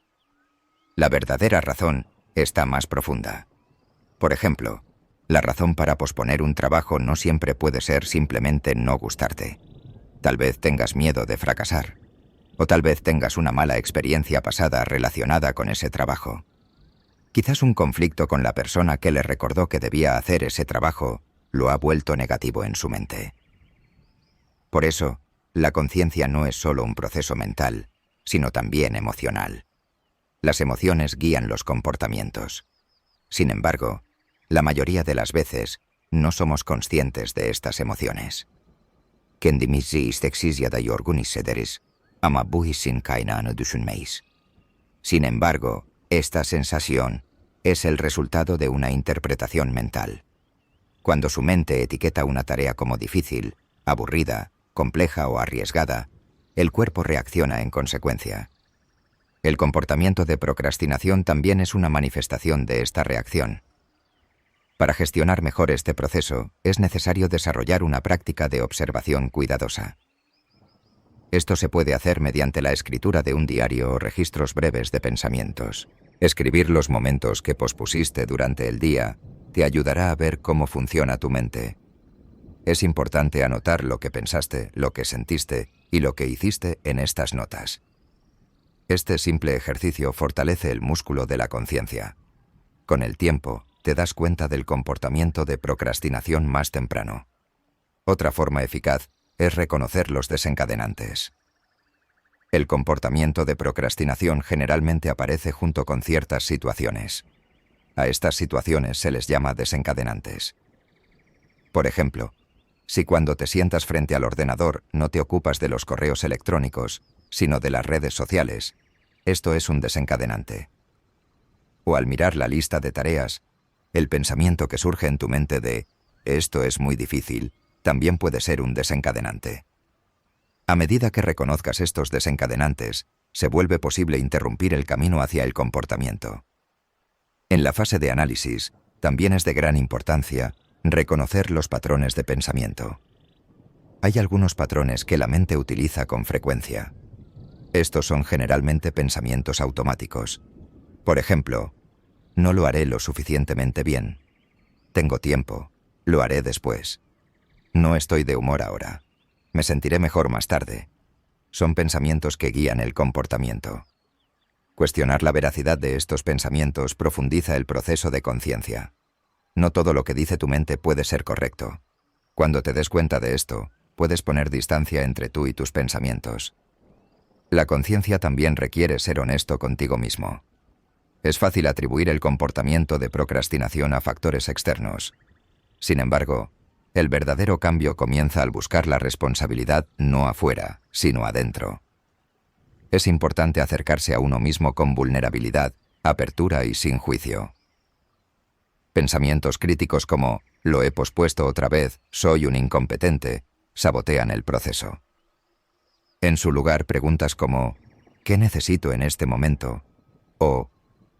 La verdadera razón está más profunda. Por ejemplo, la razón para posponer un trabajo no siempre puede ser simplemente no gustarte. Tal vez tengas miedo de fracasar, o tal vez tengas una mala experiencia pasada relacionada con ese trabajo. Quizás un conflicto con la persona que le recordó que debía hacer ese trabajo lo ha vuelto negativo en su mente. Por eso, la conciencia no es solo un proceso mental, sino también emocional. Las emociones guían los comportamientos. Sin embargo, la mayoría de las veces no somos conscientes de estas emociones. Sin embargo, esta sensación es el resultado de una interpretación mental. Cuando su mente etiqueta una tarea como difícil, aburrida, compleja o arriesgada, el cuerpo reacciona en consecuencia. El comportamiento de procrastinación también es una manifestación de esta reacción. Para gestionar mejor este proceso, es necesario desarrollar una práctica de observación cuidadosa. Esto se puede hacer mediante la escritura de un diario o registros breves de pensamientos. Escribir los momentos que pospusiste durante el día te ayudará a ver cómo funciona tu mente. Es importante anotar lo que pensaste, lo que sentiste y lo que hiciste en estas notas. Este simple ejercicio fortalece el músculo de la conciencia. Con el tiempo, te das cuenta del comportamiento de procrastinación más temprano. Otra forma eficaz es reconocer los desencadenantes. El comportamiento de procrastinación generalmente aparece junto con ciertas situaciones. A estas situaciones se les llama desencadenantes. Por ejemplo, si cuando te sientas frente al ordenador no te ocupas de los correos electrónicos, sino de las redes sociales, esto es un desencadenante. O al mirar la lista de tareas, el pensamiento que surge en tu mente de «esto es muy difícil» también puede ser un desencadenante. A medida que reconozcas estos desencadenantes, se vuelve posible interrumpir el camino hacia el comportamiento. En la fase de análisis, también es de gran importancia reconocer los patrones de pensamiento. Hay algunos patrones que la mente utiliza con frecuencia. Estos son generalmente pensamientos automáticos. Por ejemplo, no lo haré lo suficientemente bien. Tengo tiempo, lo haré después. No estoy de humor ahora. Me sentiré mejor más tarde. Son pensamientos que guían el comportamiento. Cuestionar la veracidad de estos pensamientos profundiza el proceso de conciencia. No todo lo que dice tu mente puede ser correcto. Cuando te des cuenta de esto, puedes poner distancia entre tú y tus pensamientos. La conciencia también requiere ser honesto contigo mismo. Es fácil atribuir el comportamiento de procrastinación a factores externos. Sin embargo, el verdadero cambio comienza al buscar la responsabilidad no afuera, sino adentro. Es importante acercarse a uno mismo con vulnerabilidad, apertura y sin juicio. Pensamientos críticos como «lo he pospuesto otra vez, soy un incompetente», sabotean el proceso. En su lugar, preguntas como «¿qué necesito en este momento?» o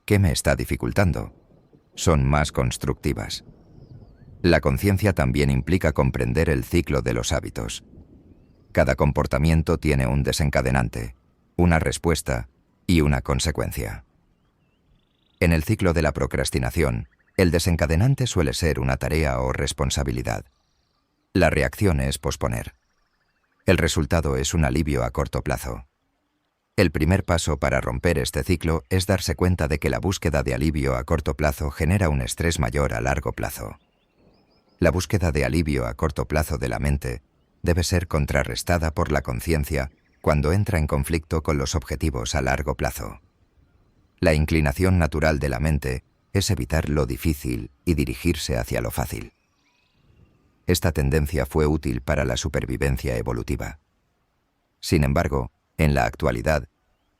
«¿qué me está dificultando?» son más constructivas. La conciencia también implica comprender el ciclo de los hábitos. Cada comportamiento tiene un desencadenante, una respuesta y una consecuencia. En el ciclo de la procrastinación, el desencadenante suele ser una tarea o responsabilidad. La reacción es posponer. El resultado es un alivio a corto plazo. El primer paso para romper este ciclo es darse cuenta de que la búsqueda de alivio a corto plazo genera un estrés mayor a largo plazo. La búsqueda de alivio a corto plazo de la mente debe ser contrarrestada por la conciencia cuando entra en conflicto con los objetivos a largo plazo. La inclinación natural de la mente es evitar lo difícil y dirigirse hacia lo fácil. Esta tendencia fue útil para la supervivencia evolutiva. Sin embargo, en la actualidad,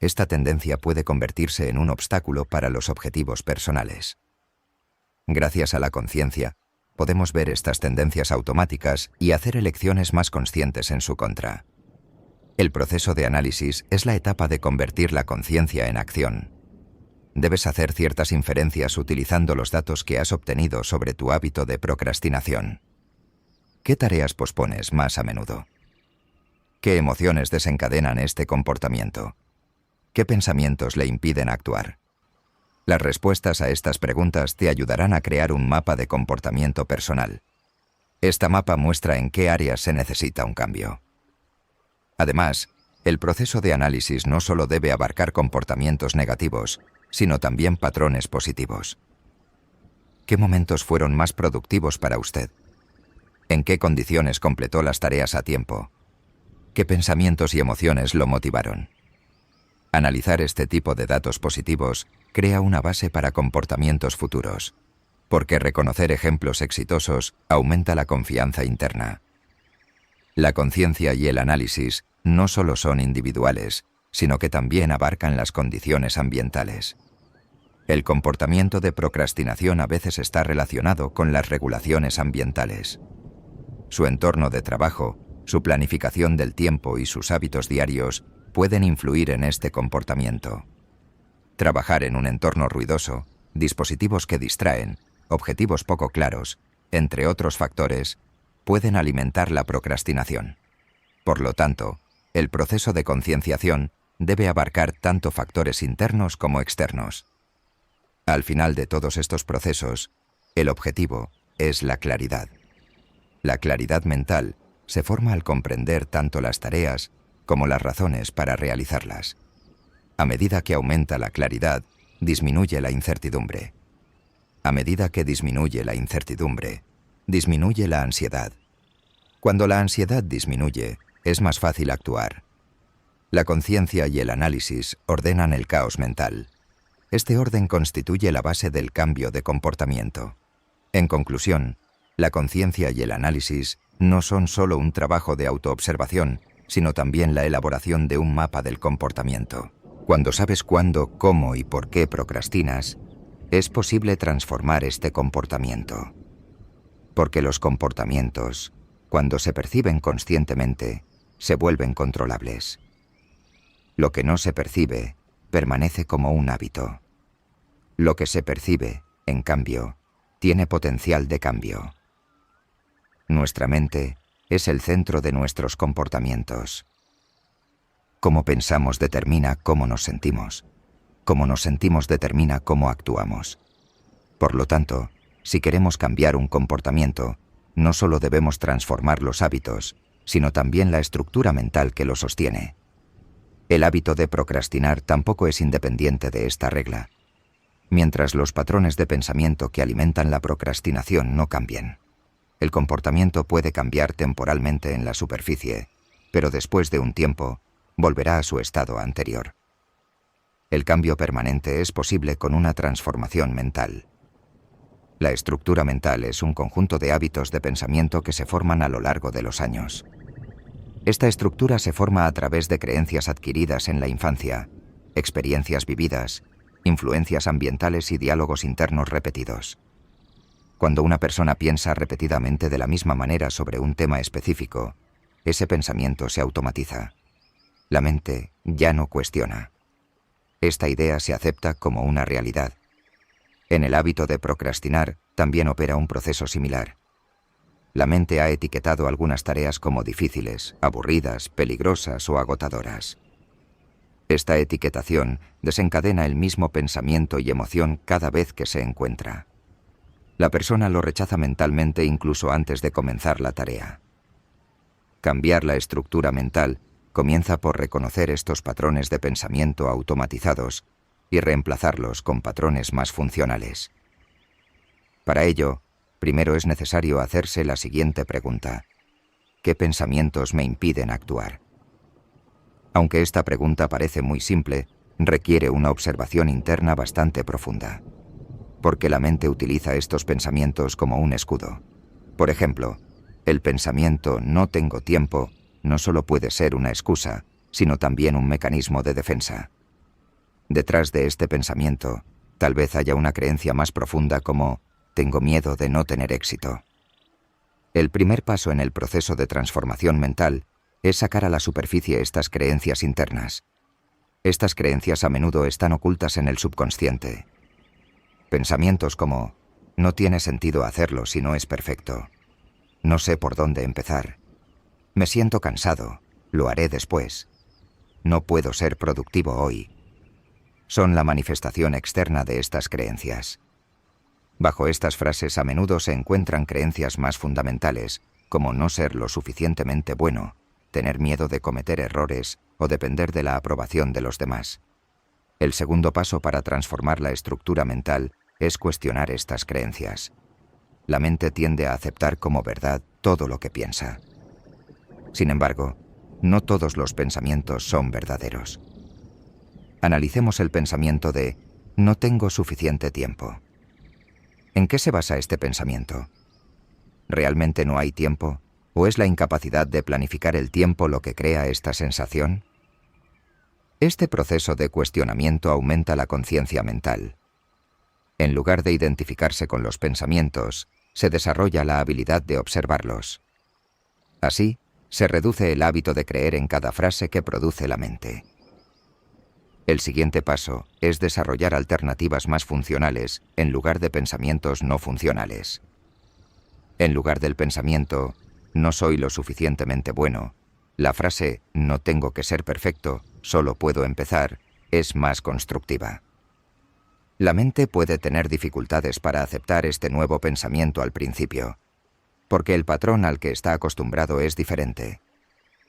esta tendencia puede convertirse en un obstáculo para los objetivos personales. Gracias a la conciencia, podemos ver estas tendencias automáticas y hacer elecciones más conscientes en su contra. El proceso de análisis es la etapa de convertir la conciencia en acción. Debes hacer ciertas inferencias utilizando los datos que has obtenido sobre tu hábito de procrastinación. ¿Qué tareas pospones más a menudo? ¿Qué emociones desencadenan este comportamiento? ¿Qué pensamientos le impiden actuar? Las respuestas a estas preguntas te ayudarán a crear un mapa de comportamiento personal. Esta mapa muestra en qué áreas se necesita un cambio. Además, el proceso de análisis no solo debe abarcar comportamientos negativos, sino también patrones positivos. ¿Qué momentos fueron más productivos para usted? ¿En qué condiciones completó las tareas a tiempo? ¿Qué pensamientos y emociones lo motivaron? Analizar este tipo de datos positivos crea una base para comportamientos futuros, porque reconocer ejemplos exitosos aumenta la confianza interna. La conciencia y el análisis no solo son individuales, sino que también abarcan las condiciones ambientales. El comportamiento de procrastinación a veces está relacionado con las regulaciones ambientales. Su entorno de trabajo, su planificación del tiempo y sus hábitos diarios pueden influir en este comportamiento. Trabajar en un entorno ruidoso, dispositivos que distraen, objetivos poco claros, entre otros factores, pueden alimentar la procrastinación. Por lo tanto, el proceso de concienciación debe abarcar tanto factores internos como externos. Al final de todos estos procesos, el objetivo es la claridad. La claridad mental se forma al comprender tanto las tareas como las razones para realizarlas. A medida que aumenta la claridad, disminuye la incertidumbre. A medida que disminuye la incertidumbre, disminuye la ansiedad. Cuando la ansiedad disminuye, es más fácil actuar. La conciencia y el análisis ordenan el caos mental. Este orden constituye la base del cambio de comportamiento. En conclusión, la conciencia y el análisis no son solo un trabajo de autoobservación, sino también la elaboración de un mapa del comportamiento. Cuando sabes cuándo, cómo y por qué procrastinas, es posible transformar este comportamiento. Porque los comportamientos, cuando se perciben conscientemente, se vuelven controlables. Lo que no se percibe permanece como un hábito. Lo que se percibe, en cambio, tiene potencial de cambio. Nuestra mente es el centro de nuestros comportamientos. Cómo pensamos determina cómo nos sentimos. Cómo nos sentimos determina cómo actuamos. Por lo tanto, si queremos cambiar un comportamiento, no solo debemos transformar los hábitos, sino también la estructura mental que lo sostiene. El hábito de procrastinar tampoco es independiente de esta regla, mientras los patrones de pensamiento que alimentan la procrastinación no cambien. El comportamiento puede cambiar temporalmente en la superficie, pero después de un tiempo, volverá a su estado anterior. El cambio permanente es posible con una transformación mental. La estructura mental es un conjunto de hábitos de pensamiento que se forman a lo largo de los años. Esta estructura se forma a través de creencias adquiridas en la infancia, experiencias vividas, influencias ambientales y diálogos internos repetidos. Cuando una persona piensa repetidamente de la misma manera sobre un tema específico, ese pensamiento se automatiza. La mente ya no cuestiona. Esta idea se acepta como una realidad. En el hábito de procrastinar también opera un proceso similar. La mente ha etiquetado algunas tareas como difíciles, aburridas, peligrosas o agotadoras. Esta etiquetación desencadena el mismo pensamiento y emoción cada vez que se encuentra. La persona lo rechaza mentalmente incluso antes de comenzar la tarea. Cambiar la estructura mental comienza por reconocer estos patrones de pensamiento automatizados y reemplazarlos con patrones más funcionales. Para ello, primero es necesario hacerse la siguiente pregunta: ¿qué pensamientos me impiden actuar? Aunque esta pregunta parece muy simple, requiere una observación interna bastante profunda, porque la mente utiliza estos pensamientos como un escudo. Por ejemplo, el pensamiento "no tengo tiempo" no solo puede ser una excusa, sino también un mecanismo de defensa. Detrás de este pensamiento, tal vez haya una creencia más profunda como "tengo miedo de no tener éxito". El primer paso en el proceso de transformación mental es sacar a la superficie estas creencias internas. Estas creencias a menudo están ocultas en el subconsciente. Pensamientos como "no tiene sentido hacerlo si no es perfecto", "no sé por dónde empezar", "me siento cansado, lo haré después", "no puedo ser productivo hoy", son la manifestación externa de estas creencias. Bajo estas frases a menudo se encuentran creencias más fundamentales, como no ser lo suficientemente bueno, tener miedo de cometer errores o depender de la aprobación de los demás. El segundo paso para transformar la estructura mental es cuestionar estas creencias. La mente tiende a aceptar como verdad todo lo que piensa. Sin embargo, no todos los pensamientos son verdaderos. Analicemos el pensamiento de "no tengo suficiente tiempo". ¿En qué se basa este pensamiento? ¿Realmente no hay tiempo? ¿O es la incapacidad de planificar el tiempo lo que crea esta sensación? Este proceso de cuestionamiento aumenta la conciencia mental. En lugar de identificarse con los pensamientos, se desarrolla la habilidad de observarlos. Así, se reduce el hábito de creer en cada frase que produce la mente. El siguiente paso es desarrollar alternativas más funcionales en lugar de pensamientos no funcionales. En lugar del pensamiento "no soy lo suficientemente bueno", la frase "no tengo que ser perfecto, solo puedo empezar" es más constructiva. La mente puede tener dificultades para aceptar este nuevo pensamiento al principio, porque el patrón al que está acostumbrado es diferente.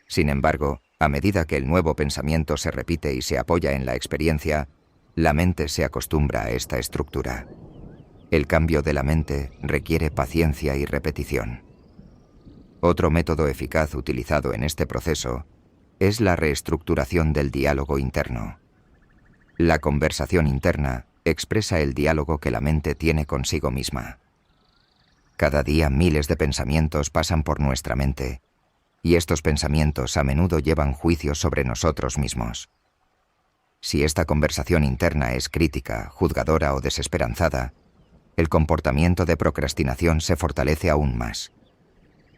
Sin embargo, a medida que el nuevo pensamiento se repite y se apoya en la experiencia, la mente se acostumbra a esta estructura. El cambio de la mente requiere paciencia y repetición. Otro método eficaz utilizado en este proceso es la reestructuración del diálogo interno. La conversación interna expresa el diálogo que la mente tiene consigo misma. Cada día miles de pensamientos pasan por nuestra mente, y estos pensamientos a menudo llevan juicios sobre nosotros mismos. Si esta conversación interna es crítica, juzgadora o desesperanzada, el comportamiento de procrastinación se fortalece aún más.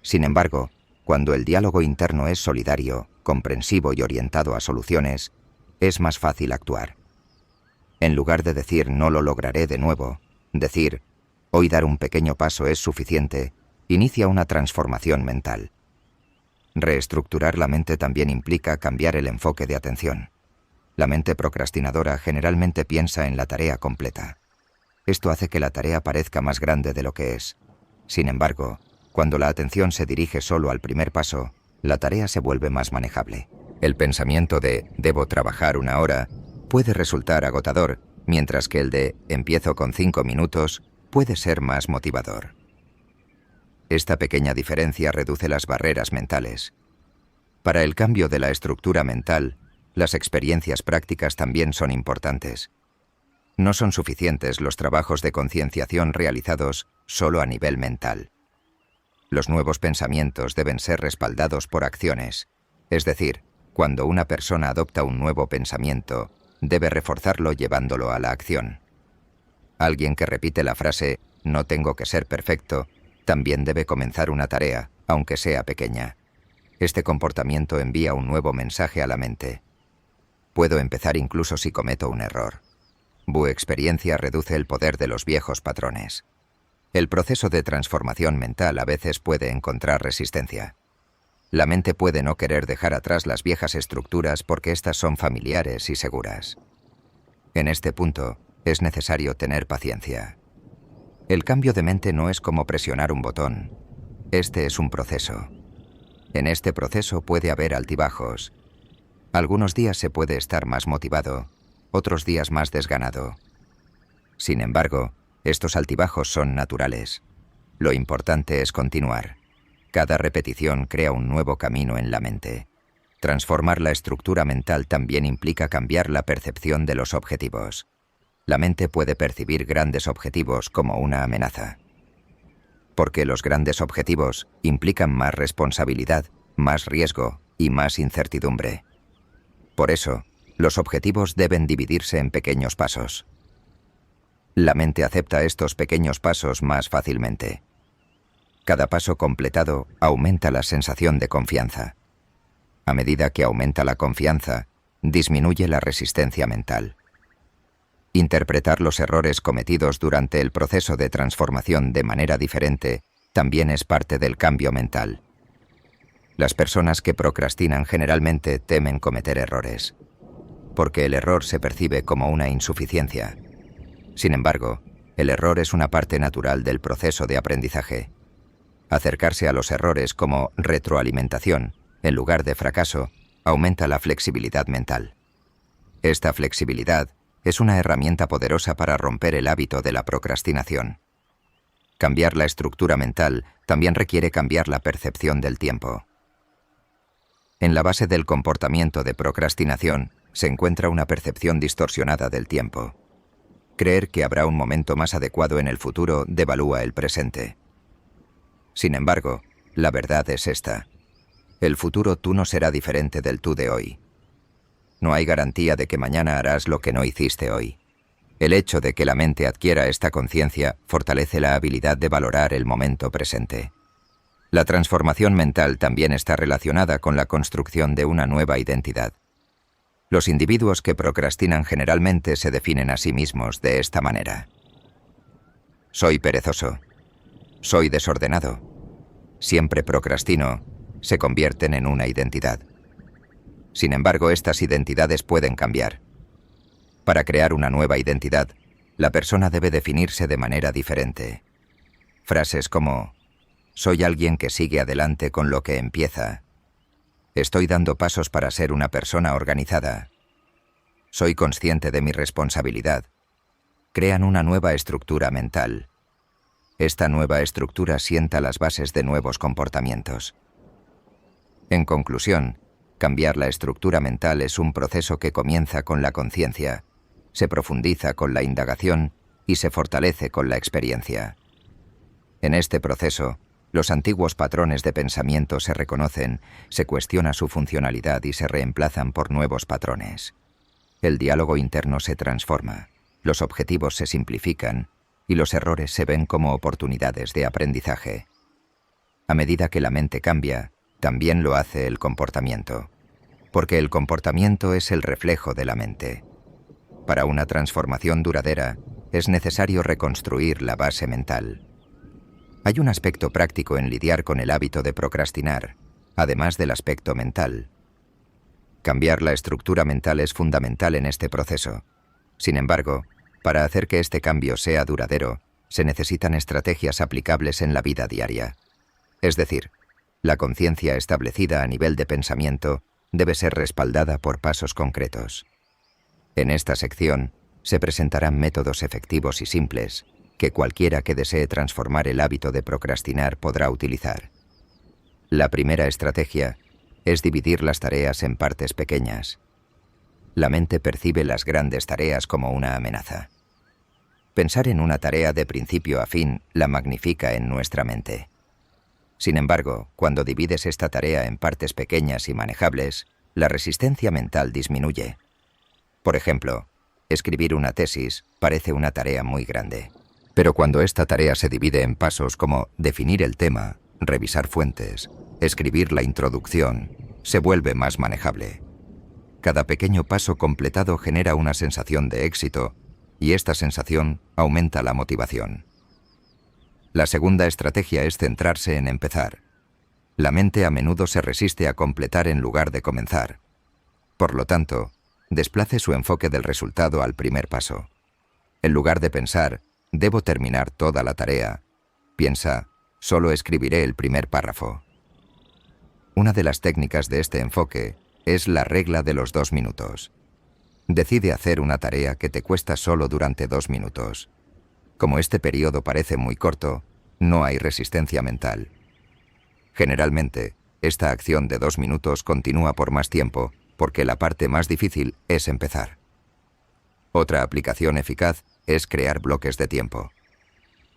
Sin embargo, cuando el diálogo interno es solidario, comprensivo y orientado a soluciones, es más fácil actuar. En lugar de decir no lo lograré de nuevo, decir hoy dar un pequeño paso es suficiente, inicia una transformación mental. Reestructurar la mente también implica cambiar el enfoque de atención. La mente procrastinadora generalmente piensa en la tarea completa. Esto hace que la tarea parezca más grande de lo que es. Sin embargo, cuando la atención se dirige solo al primer paso, la tarea se vuelve más manejable. El pensamiento de «debo trabajar 1 hora» puede resultar agotador, mientras que el de «empiezo con 5 minutos» puede ser más motivador. Esta pequeña diferencia reduce las barreras mentales. Para el cambio de la estructura mental, las experiencias prácticas también son importantes. No son suficientes los trabajos de concienciación realizados solo a nivel mental. Los nuevos pensamientos deben ser respaldados por acciones, es decir, cuando una persona adopta un nuevo pensamiento, debe reforzarlo llevándolo a la acción. Alguien que repite la frase «no tengo que ser perfecto» también debe comenzar una tarea, aunque sea pequeña. Este comportamiento envía un nuevo mensaje a la mente. Puedo empezar incluso si cometo un error. Bu experiencia reduce el poder de los viejos patrones. El proceso de transformación mental a veces puede encontrar resistencia. La mente puede no querer dejar atrás las viejas estructuras porque éstas son familiares y seguras. En este punto, es necesario tener paciencia. El cambio de mente no es como presionar un botón. Este es un proceso. En este proceso puede haber altibajos. Algunos días se puede estar más motivado, otros días más desganado. Sin embargo, estos altibajos son naturales. Lo importante es continuar. Cada repetición crea un nuevo camino en la mente. Transformar la estructura mental también implica cambiar la percepción de los objetivos. La mente puede percibir grandes objetivos como una amenaza. Porque los grandes objetivos implican más responsabilidad, más riesgo y más incertidumbre. Por eso, los objetivos deben dividirse en pequeños pasos. La mente acepta estos pequeños pasos más fácilmente. Cada paso completado aumenta la sensación de confianza. A medida que aumenta la confianza, disminuye la resistencia mental. Interpretar los errores cometidos durante el proceso de transformación de manera diferente también es parte del cambio mental. Las personas que procrastinan generalmente temen cometer errores, porque el error se percibe como una insuficiencia. Sin embargo, el error es una parte natural del proceso de aprendizaje. Acercarse a los errores como retroalimentación, en lugar de fracaso, aumenta la flexibilidad mental. Esta flexibilidad es una herramienta poderosa para romper el hábito de la procrastinación. Cambiar la estructura mental también requiere cambiar la percepción del tiempo. En la base del comportamiento de procrastinación se encuentra una percepción distorsionada del tiempo. Creer que habrá un momento más adecuado en el futuro devalúa el presente. Sin embargo, la verdad es esta. El futuro tú no será diferente del tú de hoy. No hay garantía de que mañana harás lo que no hiciste hoy. El hecho de que la mente adquiera esta conciencia fortalece la habilidad de valorar el momento presente. La transformación mental también está relacionada con la construcción de una nueva identidad. Los individuos que procrastinan generalmente se definen a sí mismos de esta manera. Soy perezoso. Soy desordenado. Siempre procrastino. Se convierten en una identidad. Sin embargo, estas identidades pueden cambiar. Para crear una nueva identidad, la persona debe definirse de manera diferente. Frases como «Soy alguien que sigue adelante con lo que empieza», «Estoy dando pasos para ser una persona organizada», «Soy consciente de mi responsabilidad», crean una nueva estructura mental. Esta nueva estructura sienta las bases de nuevos comportamientos. En conclusión, Cambiar la estructura mental es un proceso que comienza con la conciencia, se profundiza con la indagación y se fortalece con la experiencia. En este proceso, los antiguos patrones de pensamiento se reconocen, se cuestiona su funcionalidad y se reemplazan por nuevos patrones. El diálogo interno se transforma, los objetivos se simplifican y los errores se ven como oportunidades de aprendizaje. A medida que la mente cambia, también lo hace el comportamiento, porque el comportamiento es el reflejo de la mente. Para una transformación duradera, es necesario reconstruir la base mental. Hay un aspecto práctico en lidiar con el hábito de procrastinar, además del aspecto mental. Cambiar la estructura mental es fundamental en este proceso. Sin embargo, para hacer que este cambio sea duradero, se necesitan estrategias aplicables en la vida diaria. Es decir, la conciencia establecida a nivel de pensamiento debe ser respaldada por pasos concretos. En esta sección se presentarán métodos efectivos y simples que cualquiera que desee transformar el hábito de procrastinar podrá utilizar. La primera estrategia es dividir las tareas en partes pequeñas. La mente percibe las grandes tareas como una amenaza. Pensar en una tarea de principio a fin la magnifica en nuestra mente. Sin embargo, cuando divides esta tarea en partes pequeñas y manejables, la resistencia mental disminuye. Por ejemplo, escribir una tesis parece una tarea muy grande. Pero cuando esta tarea se divide en pasos como definir el tema, revisar fuentes, escribir la introducción, se vuelve más manejable. Cada pequeño paso completado genera una sensación de éxito y esta sensación aumenta la motivación. La segunda estrategia es centrarse en empezar. La mente a menudo se resiste a completar en lugar de comenzar. Por lo tanto, desplace su enfoque del resultado al primer paso. En lugar de pensar, debo terminar toda la tarea, piensa, solo escribiré el primer párrafo. Una de las técnicas de este enfoque es la regla de los 2 minutos. Decide hacer una tarea que te cuesta solo durante 2 minutos. Como este periodo parece muy corto, no hay resistencia mental. Generalmente, esta acción de 2 minutos continúa por más tiempo, porque la parte más difícil es empezar. Otra aplicación eficaz es crear bloques de tiempo.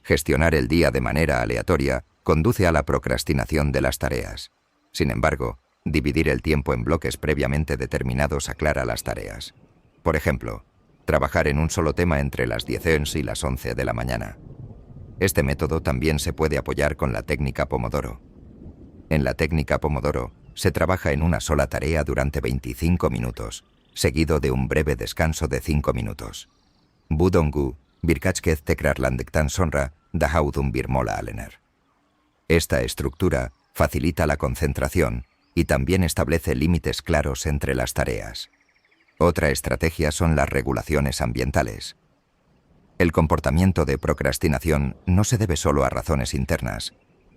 Gestionar el día de manera aleatoria conduce a la procrastinación de las tareas. Sin embargo, dividir el tiempo en bloques previamente determinados aclara las tareas. Por ejemplo, trabajar en un solo tema entre las 10 y las 11 de la mañana. Este método también se puede apoyar con la técnica Pomodoro. En la técnica Pomodoro, se trabaja en una sola tarea durante 25 minutos, seguido de un breve descanso de 5 minutos. Budongu, Virkachkez Tekrarlandektan Sonra, Dahaudum Birmola Alener. Esta estructura facilita la concentración y también establece límites claros entre las tareas. Otra estrategia son las regulaciones ambientales. El comportamiento de procrastinación no se debe solo a razones internas.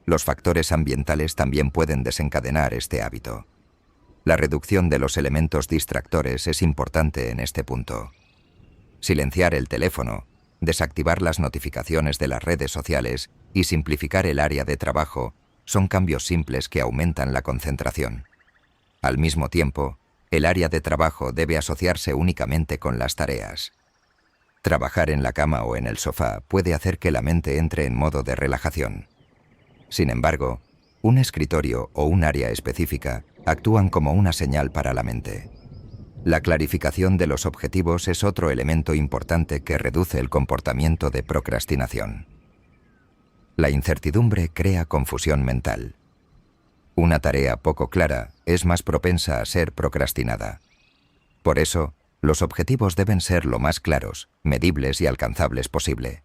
Los factores ambientales también pueden desencadenar este hábito. La reducción de los elementos distractores es importante en este punto. Silenciar el teléfono, desactivar las notificaciones de las redes sociales y simplificar el área de trabajo son cambios simples que aumentan la concentración. Al mismo tiempo, el área de trabajo debe asociarse únicamente con las tareas. Trabajar en la cama o en el sofá puede hacer que la mente entre en modo de relajación. Sin embargo, un escritorio o un área específica actúan como una señal para la mente. La clarificación de los objetivos es otro elemento importante que reduce el comportamiento de procrastinación. La incertidumbre crea confusión mental. Una tarea poco clara es más propensa a ser procrastinada. Por eso, los objetivos deben ser lo más claros, medibles y alcanzables posible.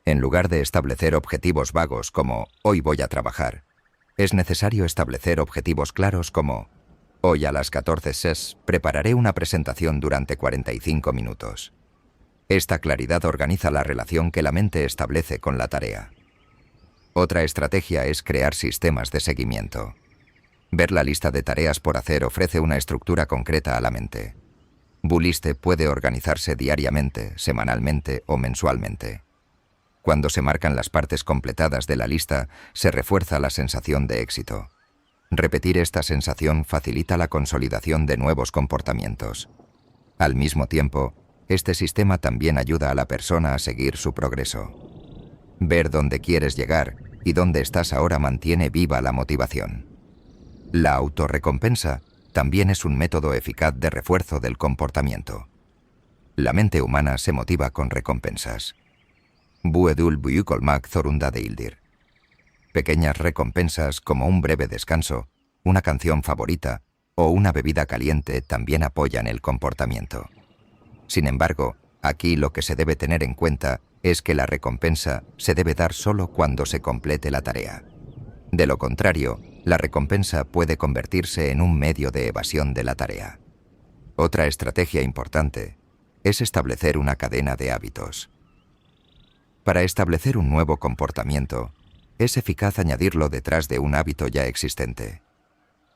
En lugar de establecer objetivos vagos como «hoy voy a trabajar», es necesario establecer objetivos claros como «hoy a las 14:00 prepararé una presentación durante 45 minutos». Esta claridad organiza la relación que la mente establece con la tarea. Otra estrategia es crear sistemas de seguimiento. Ver la lista de tareas por hacer ofrece una estructura concreta a la mente. Buliste puede organizarse diariamente, semanalmente o mensualmente. Cuando se marcan las partes completadas de la lista, se refuerza la sensación de éxito. Repetir esta sensación facilita la consolidación de nuevos comportamientos. Al mismo tiempo, este sistema también ayuda a la persona a seguir su progreso. Ver dónde quieres llegar y dónde estás ahora mantiene viva la motivación. La autorrecompensa también es un método eficaz de refuerzo del comportamiento. La mente humana se motiva con recompensas. Buedul buyukolmak zorunda deildir. Pequeñas recompensas como un breve descanso, una canción favorita o una bebida caliente también apoyan el comportamiento. Sin embargo, aquí lo que se debe tener en cuenta es que la recompensa se debe dar solo cuando se complete la tarea. De lo contrario, la recompensa puede convertirse en un medio de evasión de la tarea. Otra estrategia importante es establecer una cadena de hábitos. Para establecer un nuevo comportamiento, es eficaz añadirlo detrás de un hábito ya existente.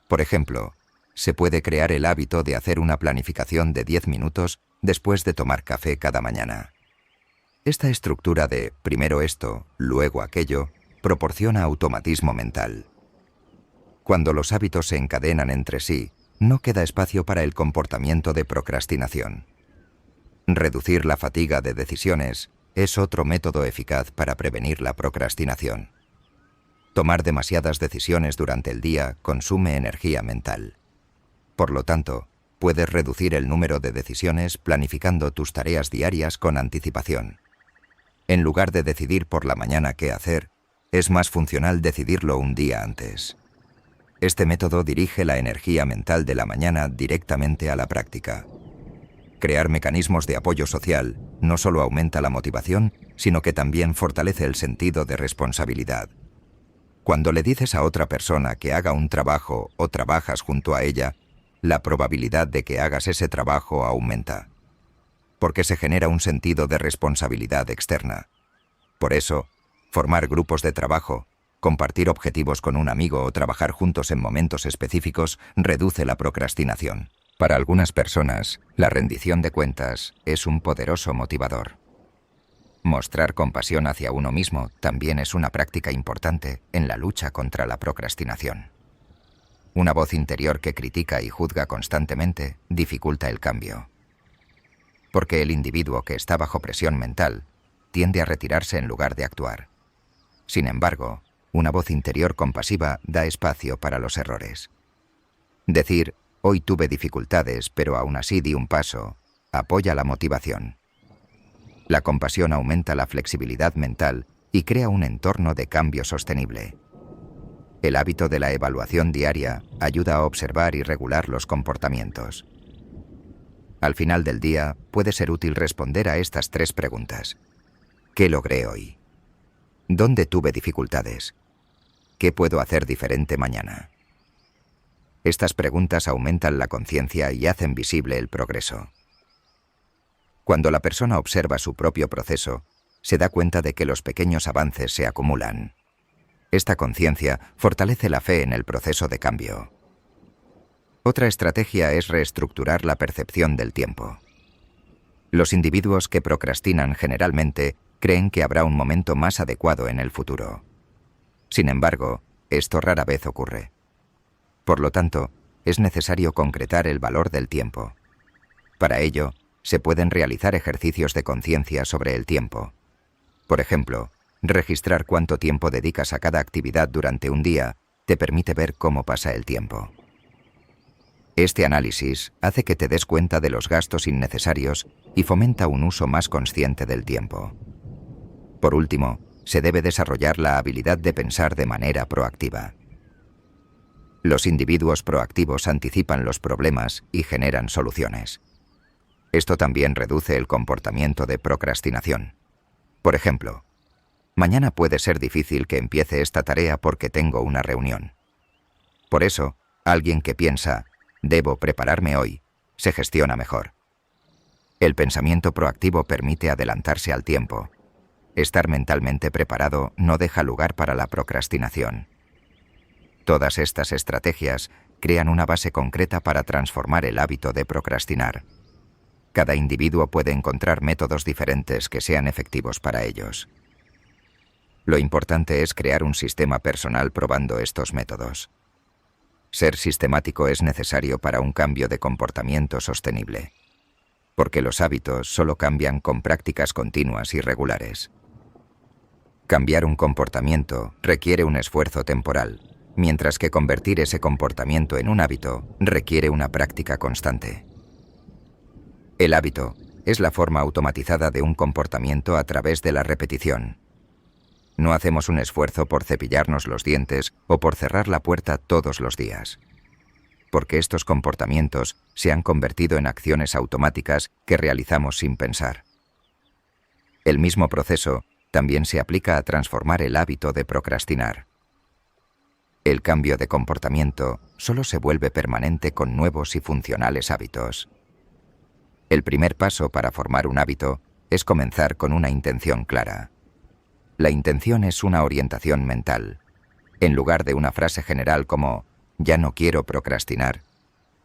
Por ejemplo, se puede crear el hábito de hacer una planificación de 10 minutos después de tomar café cada mañana. Esta estructura de primero esto, luego aquello, proporciona automatismo mental. Cuando los hábitos se encadenan entre sí, no queda espacio para el comportamiento de procrastinación. Reducir la fatiga de decisiones es otro método eficaz para prevenir la procrastinación. Tomar demasiadas decisiones durante el día consume energía mental. Por lo tanto, puedes reducir el número de decisiones planificando tus tareas diarias con anticipación. En lugar de decidir por la mañana qué hacer, es más funcional decidirlo un día antes. Este método dirige la energía mental de la mañana directamente a la práctica. Crear mecanismos de apoyo social no solo aumenta la motivación, sino que también fortalece el sentido de responsabilidad. Cuando le dices a otra persona que haga un trabajo o trabajas junto a ella, la probabilidad de que hagas ese trabajo aumenta, porque se genera un sentido de responsabilidad externa. Por eso, formar grupos de trabajo, compartir objetivos con un amigo o trabajar juntos en momentos específicos reduce la procrastinación. Para algunas personas, la rendición de cuentas es un poderoso motivador. Mostrar compasión hacia uno mismo también es una práctica importante en la lucha contra la procrastinación. Una voz interior que critica y juzga constantemente dificulta el cambio. Porque el individuo que está bajo presión mental tiende a retirarse en lugar de actuar. Sin embargo, una voz interior compasiva da espacio para los errores. Decir, hoy tuve dificultades, pero aún así di un paso, apoya la motivación. La compasión aumenta la flexibilidad mental y crea un entorno de cambio sostenible. El hábito de la evaluación diaria ayuda a observar y regular los comportamientos. Al final del día, puede ser útil responder a estas 3 preguntas. ¿Qué logré hoy? ¿Dónde tuve dificultades? ¿Qué puedo hacer diferente mañana? Estas preguntas aumentan la conciencia y hacen visible el progreso. Cuando la persona observa su propio proceso, se da cuenta de que los pequeños avances se acumulan. Esta conciencia fortalece la fe en el proceso de cambio. Otra estrategia es reestructurar la percepción del tiempo. Los individuos que procrastinan generalmente creen que habrá un momento más adecuado en el futuro. Sin embargo, esto rara vez ocurre. Por lo tanto, es necesario concretar el valor del tiempo. Para ello, se pueden realizar ejercicios de conciencia sobre el tiempo. Por ejemplo, registrar cuánto tiempo dedicas a cada actividad durante un día te permite ver cómo pasa el tiempo. Este análisis hace que te des cuenta de los gastos innecesarios y fomenta un uso más consciente del tiempo. Por último, se debe desarrollar la habilidad de pensar de manera proactiva. Los individuos proactivos anticipan los problemas y generan soluciones. Esto también reduce el comportamiento de procrastinación. Por ejemplo, mañana puede ser difícil que empiece esta tarea porque tengo una reunión. Por eso, alguien que piensa, debo prepararme hoy, se gestiona mejor. El pensamiento proactivo permite adelantarse al tiempo. Estar mentalmente preparado no deja lugar para la procrastinación. Todas estas estrategias crean una base concreta para transformar el hábito de procrastinar. Cada individuo puede encontrar métodos diferentes que sean efectivos para ellos. Lo importante es crear un sistema personal probando estos métodos. Ser sistemático es necesario para un cambio de comportamiento sostenible, porque los hábitos solo cambian con prácticas continuas y regulares. Cambiar un comportamiento requiere un esfuerzo temporal, mientras que convertir ese comportamiento en un hábito requiere una práctica constante. El hábito es la forma automatizada de un comportamiento a través de la repetición. No hacemos un esfuerzo por cepillarnos los dientes o por cerrar la puerta todos los días, porque estos comportamientos se han convertido en acciones automáticas que realizamos sin pensar. El mismo proceso también se aplica a transformar el hábito de procrastinar. El cambio de comportamiento solo se vuelve permanente con nuevos y funcionales hábitos. El primer paso para formar un hábito es comenzar con una intención clara. La intención es una orientación mental. En lugar de una frase general como «ya no quiero procrastinar»,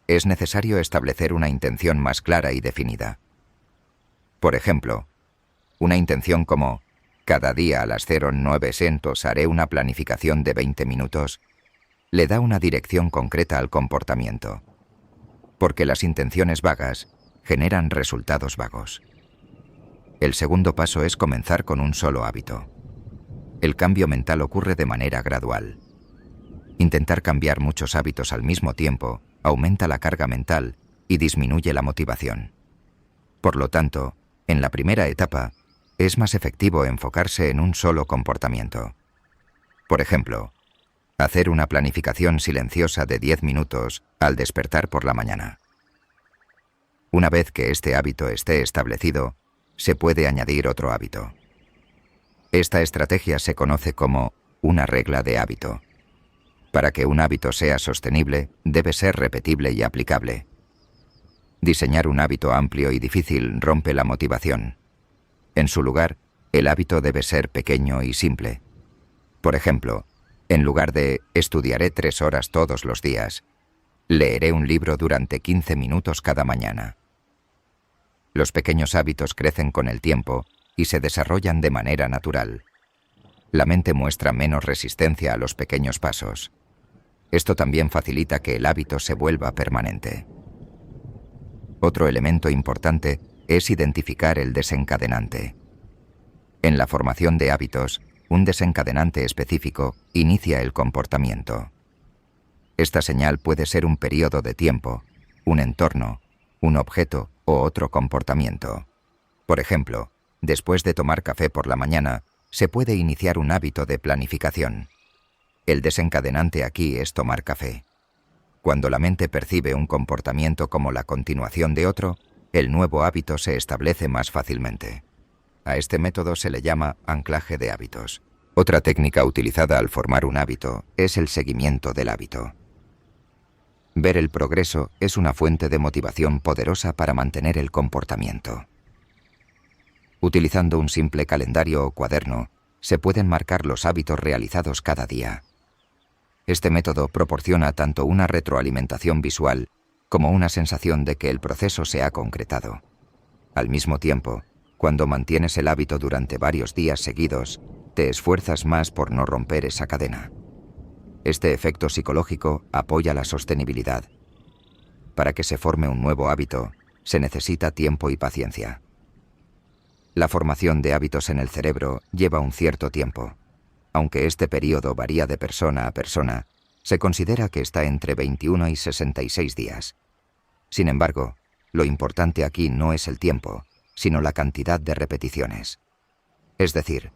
es necesario establecer una intención más clara y definida. Por ejemplo, una intención como «cada día a las 0900 haré una planificación de 20 minutos», le da una dirección concreta al comportamiento, porque las intenciones vagas generan resultados vagos. El segundo paso es comenzar con un solo hábito. El cambio mental ocurre de manera gradual. Intentar cambiar muchos hábitos al mismo tiempo aumenta la carga mental y disminuye la motivación. Por lo tanto, en la primera etapa, es más efectivo enfocarse en un solo comportamiento. Por ejemplo, hacer una planificación silenciosa de 10 minutos al despertar por la mañana. Una vez que este hábito esté establecido, se puede añadir otro hábito. Esta estrategia se conoce como una regla de hábito. Para que un hábito sea sostenible, debe ser repetible y aplicable. Diseñar un hábito amplio y difícil rompe la motivación. En su lugar, el hábito debe ser pequeño y simple. Por ejemplo, en lugar de «estudiaré 3 horas todos los días», leeré un libro durante 15 minutos cada mañana. Los pequeños hábitos crecen con el tiempo y se desarrollan de manera natural. La mente muestra menos resistencia a los pequeños pasos. Esto también facilita que el hábito se vuelva permanente. Otro elemento importante es identificar el desencadenante. En la formación de hábitos, un desencadenante específico inicia el comportamiento. Esta señal puede ser un periodo de tiempo, un entorno, un objeto o otro comportamiento. Por ejemplo, después de tomar café por la mañana, se puede iniciar un hábito de planificación. El desencadenante aquí es tomar café. Cuando la mente percibe un comportamiento como la continuación de otro, el nuevo hábito se establece más fácilmente. A este método se le llama anclaje de hábitos. Otra técnica utilizada al formar un hábito es el seguimiento del hábito. Ver el progreso es una fuente de motivación poderosa para mantener el comportamiento. Utilizando un simple calendario o cuaderno, se pueden marcar los hábitos realizados cada día. Este método proporciona tanto una retroalimentación visual como una sensación de que el proceso se ha concretado. Al mismo tiempo, cuando mantienes el hábito durante varios días seguidos, te esfuerzas más por no romper esa cadena. Este efecto psicológico apoya la sostenibilidad. Para que se forme un nuevo hábito, se necesita tiempo y paciencia. La formación de hábitos en el cerebro lleva un cierto tiempo. Aunque este periodo varía de persona a persona, se considera que está entre 21 y 66 días. Sin embargo, lo importante aquí no es el tiempo, sino la cantidad de repeticiones. Es decir,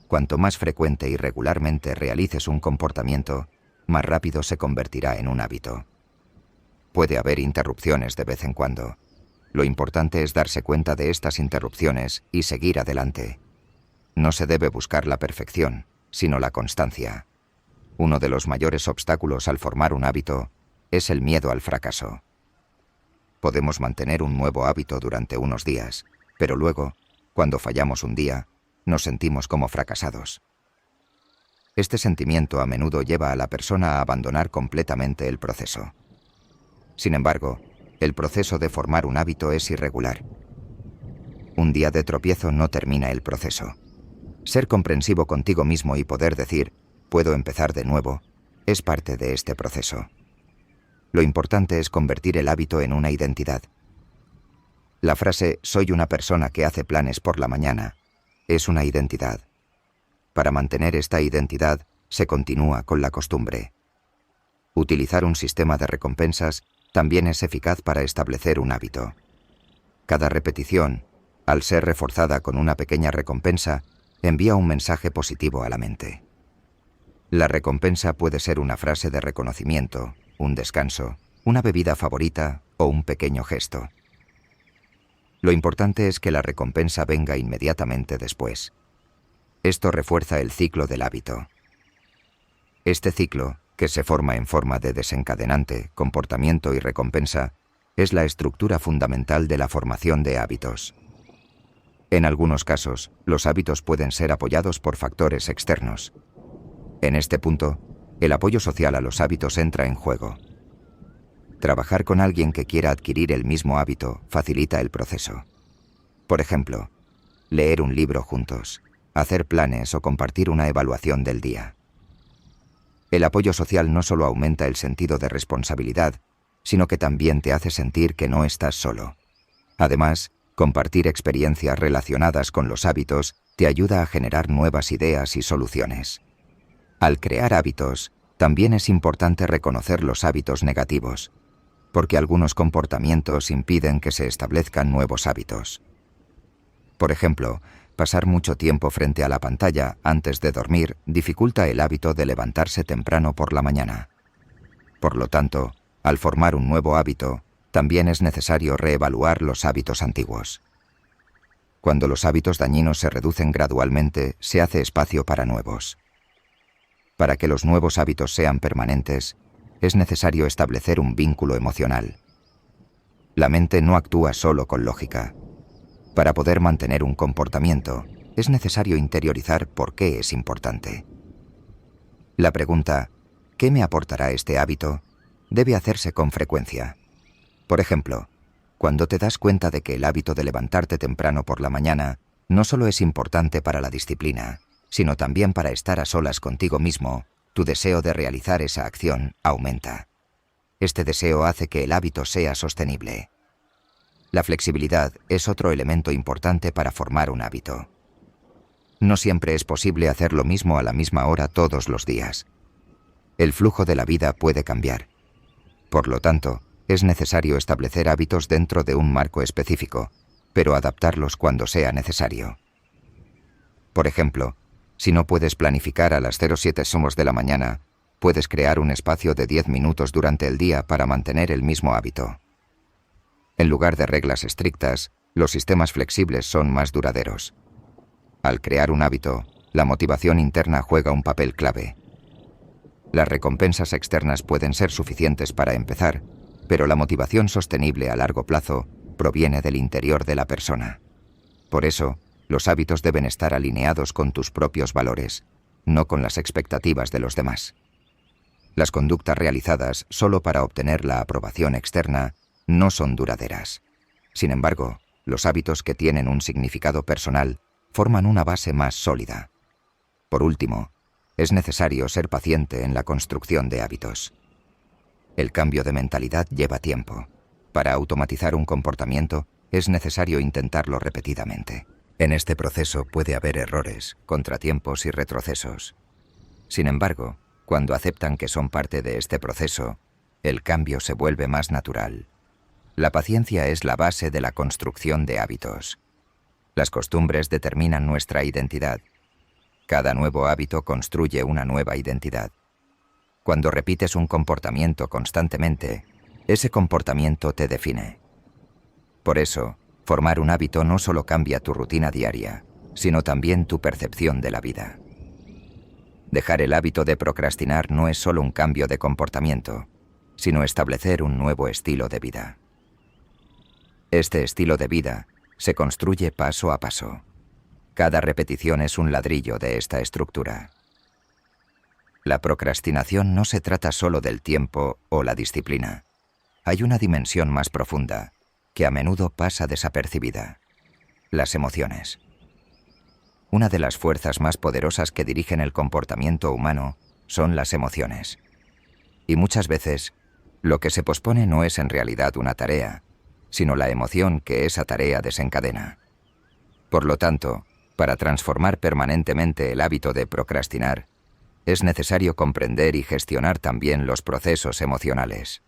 cuanto más frecuente y regularmente realices un comportamiento, más rápido se convertirá en un hábito. Puede haber interrupciones de vez en cuando. Lo importante es darse cuenta de estas interrupciones y seguir adelante. No se debe buscar la perfección, sino la constancia. Uno de los mayores obstáculos al formar un hábito es el miedo al fracaso. Podemos mantener un nuevo hábito durante unos días, pero luego, cuando fallamos un día, nos sentimos como fracasados. Este sentimiento a menudo lleva a la persona a abandonar completamente el proceso. Sin embargo, el proceso de formar un hábito es irregular. Un día de tropiezo no termina el proceso. Ser comprensivo contigo mismo y poder decir, puedo empezar de nuevo, es parte de este proceso. Lo importante es convertir el hábito en una identidad. La frase «soy una persona que hace planes por la mañana» es una identidad. Para mantener esta identidad, se continúa con la costumbre. Utilizar un sistema de recompensas también es eficaz para establecer un hábito. Cada repetición, al ser reforzada con una pequeña recompensa, envía un mensaje positivo a la mente. La recompensa puede ser una frase de reconocimiento, un descanso, una bebida favorita o un pequeño gesto. Lo importante es que la recompensa venga inmediatamente después. Esto refuerza el ciclo del hábito. Este ciclo, que se forma en forma de desencadenante, comportamiento y recompensa, es la estructura fundamental de la formación de hábitos. En algunos casos, los hábitos pueden ser apoyados por factores externos. En este punto, el apoyo social a los hábitos entra en juego. Trabajar con alguien que quiera adquirir el mismo hábito facilita el proceso. Por ejemplo, leer un libro juntos, hacer planes o compartir una evaluación del día. El apoyo social no solo aumenta el sentido de responsabilidad, sino que también te hace sentir que no estás solo. Además, compartir experiencias relacionadas con los hábitos te ayuda a generar nuevas ideas y soluciones. Al crear hábitos, también es importante reconocer los hábitos negativos, porque algunos comportamientos impiden que se establezcan nuevos hábitos. Por ejemplo, pasar mucho tiempo frente a la pantalla antes de dormir dificulta el hábito de levantarse temprano por la mañana. Por lo tanto, al formar un nuevo hábito, también es necesario reevaluar los hábitos antiguos. Cuando los hábitos dañinos se reducen gradualmente, se hace espacio para nuevos. Para que los nuevos hábitos sean permanentes, es necesario establecer un vínculo emocional. La mente no actúa solo con lógica. Para poder mantener un comportamiento, es necesario interiorizar por qué es importante. La pregunta, ¿qué me aportará este hábito?, debe hacerse con frecuencia. Por ejemplo, cuando te das cuenta de que el hábito de levantarte temprano por la mañana no solo es importante para la disciplina, sino también para estar a solas contigo mismo, tu deseo de realizar esa acción aumenta. Este deseo hace que el hábito sea sostenible. La flexibilidad es otro elemento importante para formar un hábito. No siempre es posible hacer lo mismo a la misma hora todos los días. El flujo de la vida puede cambiar. Por lo tanto, es necesario establecer hábitos dentro de un marco específico, pero adaptarlos cuando sea necesario. Por ejemplo, si no puedes planificar a las 07 somos de la mañana, puedes crear un espacio de 10 minutos durante el día para mantener el mismo hábito. En lugar de reglas estrictas, los sistemas flexibles son más duraderos. Al crear un hábito, la motivación interna juega un papel clave. Las recompensas externas pueden ser suficientes para empezar, pero la motivación sostenible a largo plazo proviene del interior de la persona. Por eso, los hábitos deben estar alineados con tus propios valores, no con las expectativas de los demás. Las conductas realizadas solo para obtener la aprobación externa no son duraderas. Sin embargo, los hábitos que tienen un significado personal forman una base más sólida. Por último, es necesario ser paciente en la construcción de hábitos. El cambio de mentalidad lleva tiempo. Para automatizar un comportamiento, es necesario intentarlo repetidamente. En este proceso puede haber errores, contratiempos y retrocesos. Sin embargo, cuando aceptan que son parte de este proceso, el cambio se vuelve más natural. La paciencia es la base de la construcción de hábitos. Las costumbres determinan nuestra identidad. Cada nuevo hábito construye una nueva identidad. Cuando repites un comportamiento constantemente, ese comportamiento te define. Por eso, formar un hábito no solo cambia tu rutina diaria, sino también tu percepción de la vida. Dejar el hábito de procrastinar no es solo un cambio de comportamiento, sino establecer un nuevo estilo de vida. Este estilo de vida se construye paso a paso. Cada repetición es un ladrillo de esta estructura. La procrastinación no se trata solo del tiempo o la disciplina. Hay una dimensión más profunda, que a menudo pasa desapercibida: las emociones. Una de las fuerzas más poderosas que dirigen el comportamiento humano son las emociones. Y muchas veces, Lo que se pospone no es en realidad una tarea, sino la emoción que esa tarea desencadena. Por lo tanto, para transformar permanentemente el hábito de procrastinar, es necesario comprender y gestionar también los procesos emocionales.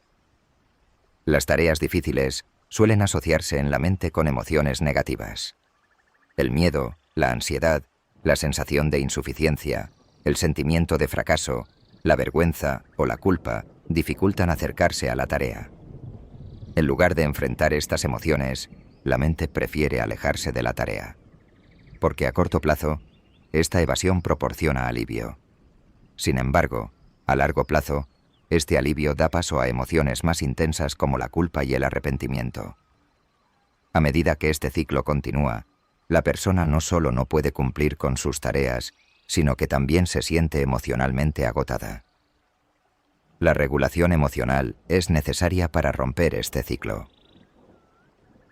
Las tareas difíciles suelen asociarse en la mente con emociones negativas. El miedo, la ansiedad, la sensación de insuficiencia, el sentimiento de fracaso, la vergüenza o la culpa dificultan acercarse a la tarea. En lugar de enfrentar estas emociones, la mente prefiere alejarse de la tarea. Porque a corto plazo, esta evasión proporciona alivio. Sin embargo, a largo plazo, este alivio da paso a emociones más intensas como la culpa y el arrepentimiento. A medida que este ciclo continúa, la persona no solo no puede cumplir con sus tareas, sino que también se siente emocionalmente agotada. La regulación emocional es necesaria para romper este ciclo.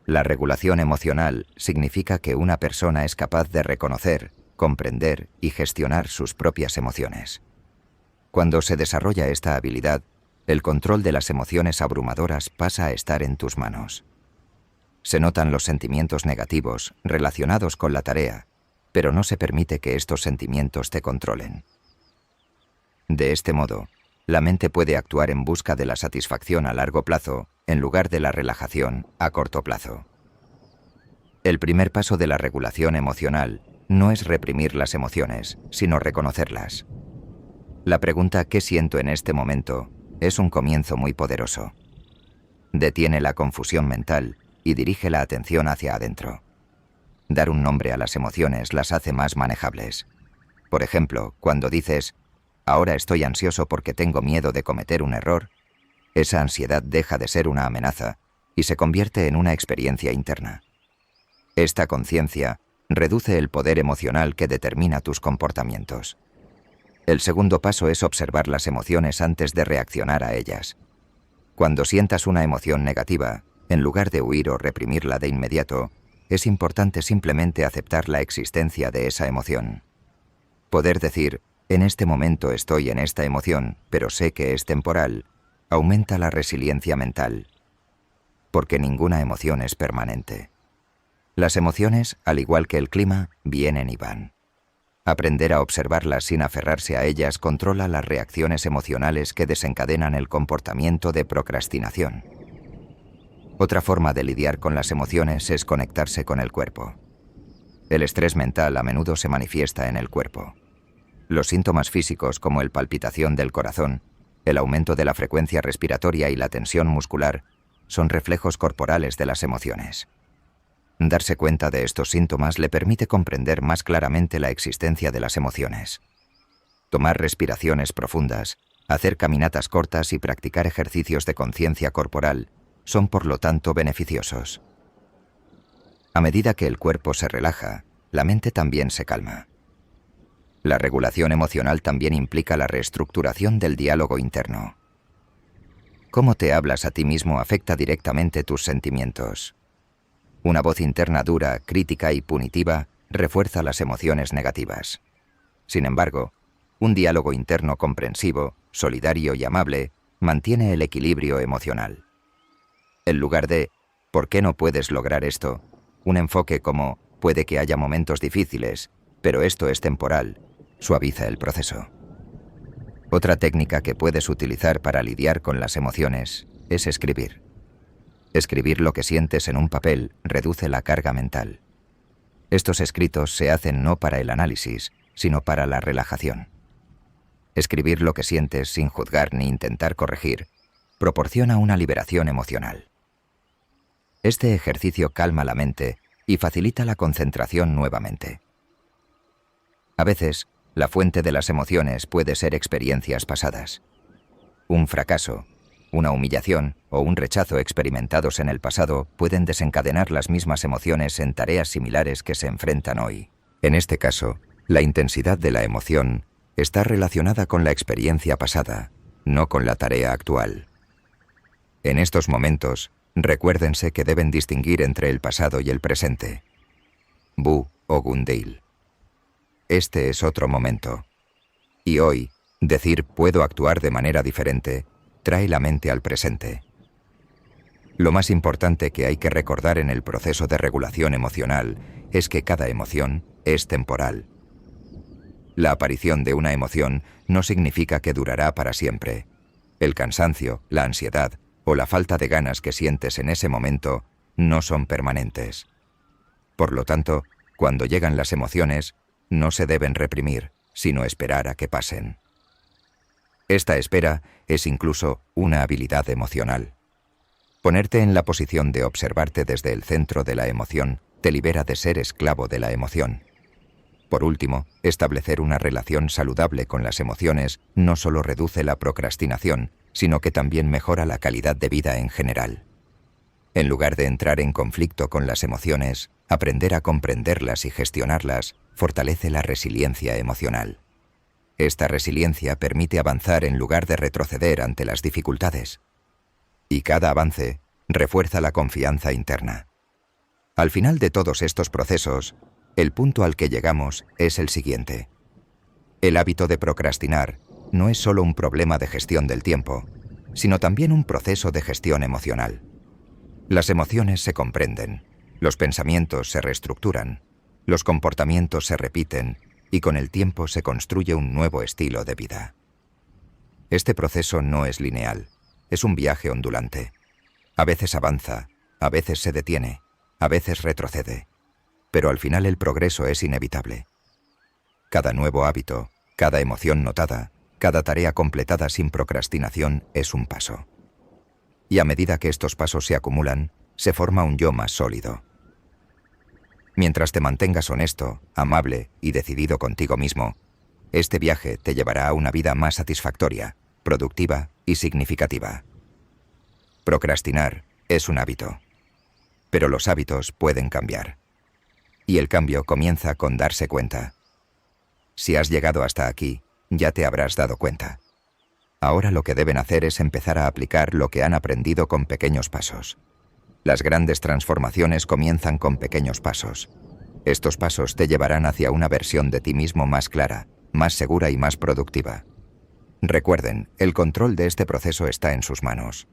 La regulación emocional significa que una persona es capaz de reconocer, comprender y gestionar sus propias emociones. Cuando se desarrolla esta habilidad, el control de las emociones abrumadoras pasa a estar en tus manos. Se notan los sentimientos negativos relacionados con la tarea, pero no se permite que estos sentimientos te controlen. De este modo, la mente puede actuar en busca de la satisfacción a largo plazo en lugar de la relajación a corto plazo. El primer paso de la regulación emocional no es reprimir las emociones, sino reconocerlas. La pregunta ¿qué siento en este momento? Es un comienzo muy poderoso. Detiene la confusión mental y dirige la atención hacia adentro. Dar un nombre a las emociones las hace más manejables. Por ejemplo, cuando dices, ahora estoy ansioso porque tengo miedo de cometer un error, esa ansiedad deja de ser una amenaza y se convierte en una experiencia interna. Esta conciencia reduce el poder emocional que determina tus comportamientos. El segundo paso es observar las emociones antes de reaccionar a ellas. Cuando sientas una emoción negativa, en lugar de huir o reprimirla de inmediato, es importante simplemente aceptar la existencia de esa emoción. Poder decir, en este momento estoy en esta emoción, pero sé que es temporal, aumenta la resiliencia mental. Porque ninguna emoción es permanente. Las emociones, al igual que el clima, vienen y van. Aprender a observarlas sin aferrarse a ellas controla las reacciones emocionales que desencadenan el comportamiento de procrastinación. Otra forma de lidiar con las emociones es conectarse con el cuerpo. El estrés mental a menudo se manifiesta en el cuerpo. Los síntomas físicos como la palpitación del corazón, el aumento de la frecuencia respiratoria y la tensión muscular son reflejos corporales de las emociones. Darse cuenta de estos síntomas le permite comprender más claramente la existencia de las emociones. Tomar respiraciones profundas, hacer caminatas cortas y practicar ejercicios de conciencia corporal son por lo tanto beneficiosos. A medida que el cuerpo se relaja, la mente también se calma. La regulación emocional también implica la reestructuración del diálogo interno. Cómo te hablas a ti mismo afecta directamente tus sentimientos. Una voz interna dura, crítica y punitiva refuerza las emociones negativas. Sin embargo, un diálogo interno comprensivo, solidario y amable mantiene el equilibrio emocional. En lugar de ¿por qué no puedes lograr esto?, un enfoque como puede que haya momentos difíciles, pero esto es temporal, suaviza el proceso. Otra técnica que puedes utilizar para lidiar con las emociones es escribir. Escribir lo que sientes en un papel reduce la carga mental. Estos escritos se hacen no para el análisis, sino para la relajación. Escribir lo que sientes sin juzgar ni intentar corregir proporciona una liberación emocional. Este ejercicio calma la mente y facilita la concentración nuevamente. A veces, la fuente de las emociones puede ser experiencias pasadas. Un fracaso, una humillación o un rechazo experimentados en el pasado pueden desencadenar las mismas emociones en tareas similares que se enfrentan hoy. En este caso, la intensidad de la emoción está relacionada con la experiencia pasada, no con la tarea actual. En estos momentos, recuérdense que deben distinguir entre el pasado y el presente. Bu o Gundale. Este es otro momento. Y hoy, decir puedo actuar de manera diferente trae la mente al presente. Lo más importante que hay que recordar en el proceso de regulación emocional es que cada emoción es temporal. La aparición de una emoción no significa que durará para siempre. El cansancio, la ansiedad o la falta de ganas que sientes en ese momento no son permanentes. Por lo tanto, cuando llegan las emociones, no se deben reprimir, sino esperar a que pasen. Esta espera es incluso una habilidad emocional. Ponerte en la posición de observarte desde el centro de la emoción te libera de ser esclavo de la emoción. Por último, establecer una relación saludable con las emociones no solo reduce la procrastinación, sino que también mejora la calidad de vida en general. En lugar de entrar en conflicto con las emociones, aprender a comprenderlas y gestionarlas fortalece la resiliencia emocional. Esta resiliencia permite avanzar en lugar de retroceder ante las dificultades. Y cada avance refuerza la confianza interna. Al final de todos estos procesos, el punto al que llegamos es el siguiente. El hábito de procrastinar no es solo un problema de gestión del tiempo, sino también un proceso de gestión emocional. Las emociones se comprenden, los pensamientos se reestructuran, los comportamientos se repiten y con el tiempo se construye un nuevo estilo de vida. Este proceso no es lineal, es un viaje ondulante. A veces avanza, a veces se detiene, a veces retrocede, pero al final el progreso es inevitable. Cada nuevo hábito, cada emoción notada, cada tarea completada sin procrastinación es un paso. Y a medida que estos pasos se acumulan, se forma un yo más sólido. Mientras te mantengas honesto, amable y decidido contigo mismo, este viaje te llevará a una vida más satisfactoria, productiva y significativa. Procrastinar es un hábito, pero los hábitos pueden cambiar. Y el cambio comienza con darse cuenta. Si has llegado hasta aquí, ya te habrás dado cuenta. Ahora lo que deben hacer es empezar a aplicar lo que han aprendido con pequeños pasos. Las grandes transformaciones comienzan con pequeños pasos. Estos pasos te llevarán hacia una versión de ti mismo más clara, más segura y más productiva. Recuerden, el control de este proceso está en sus manos.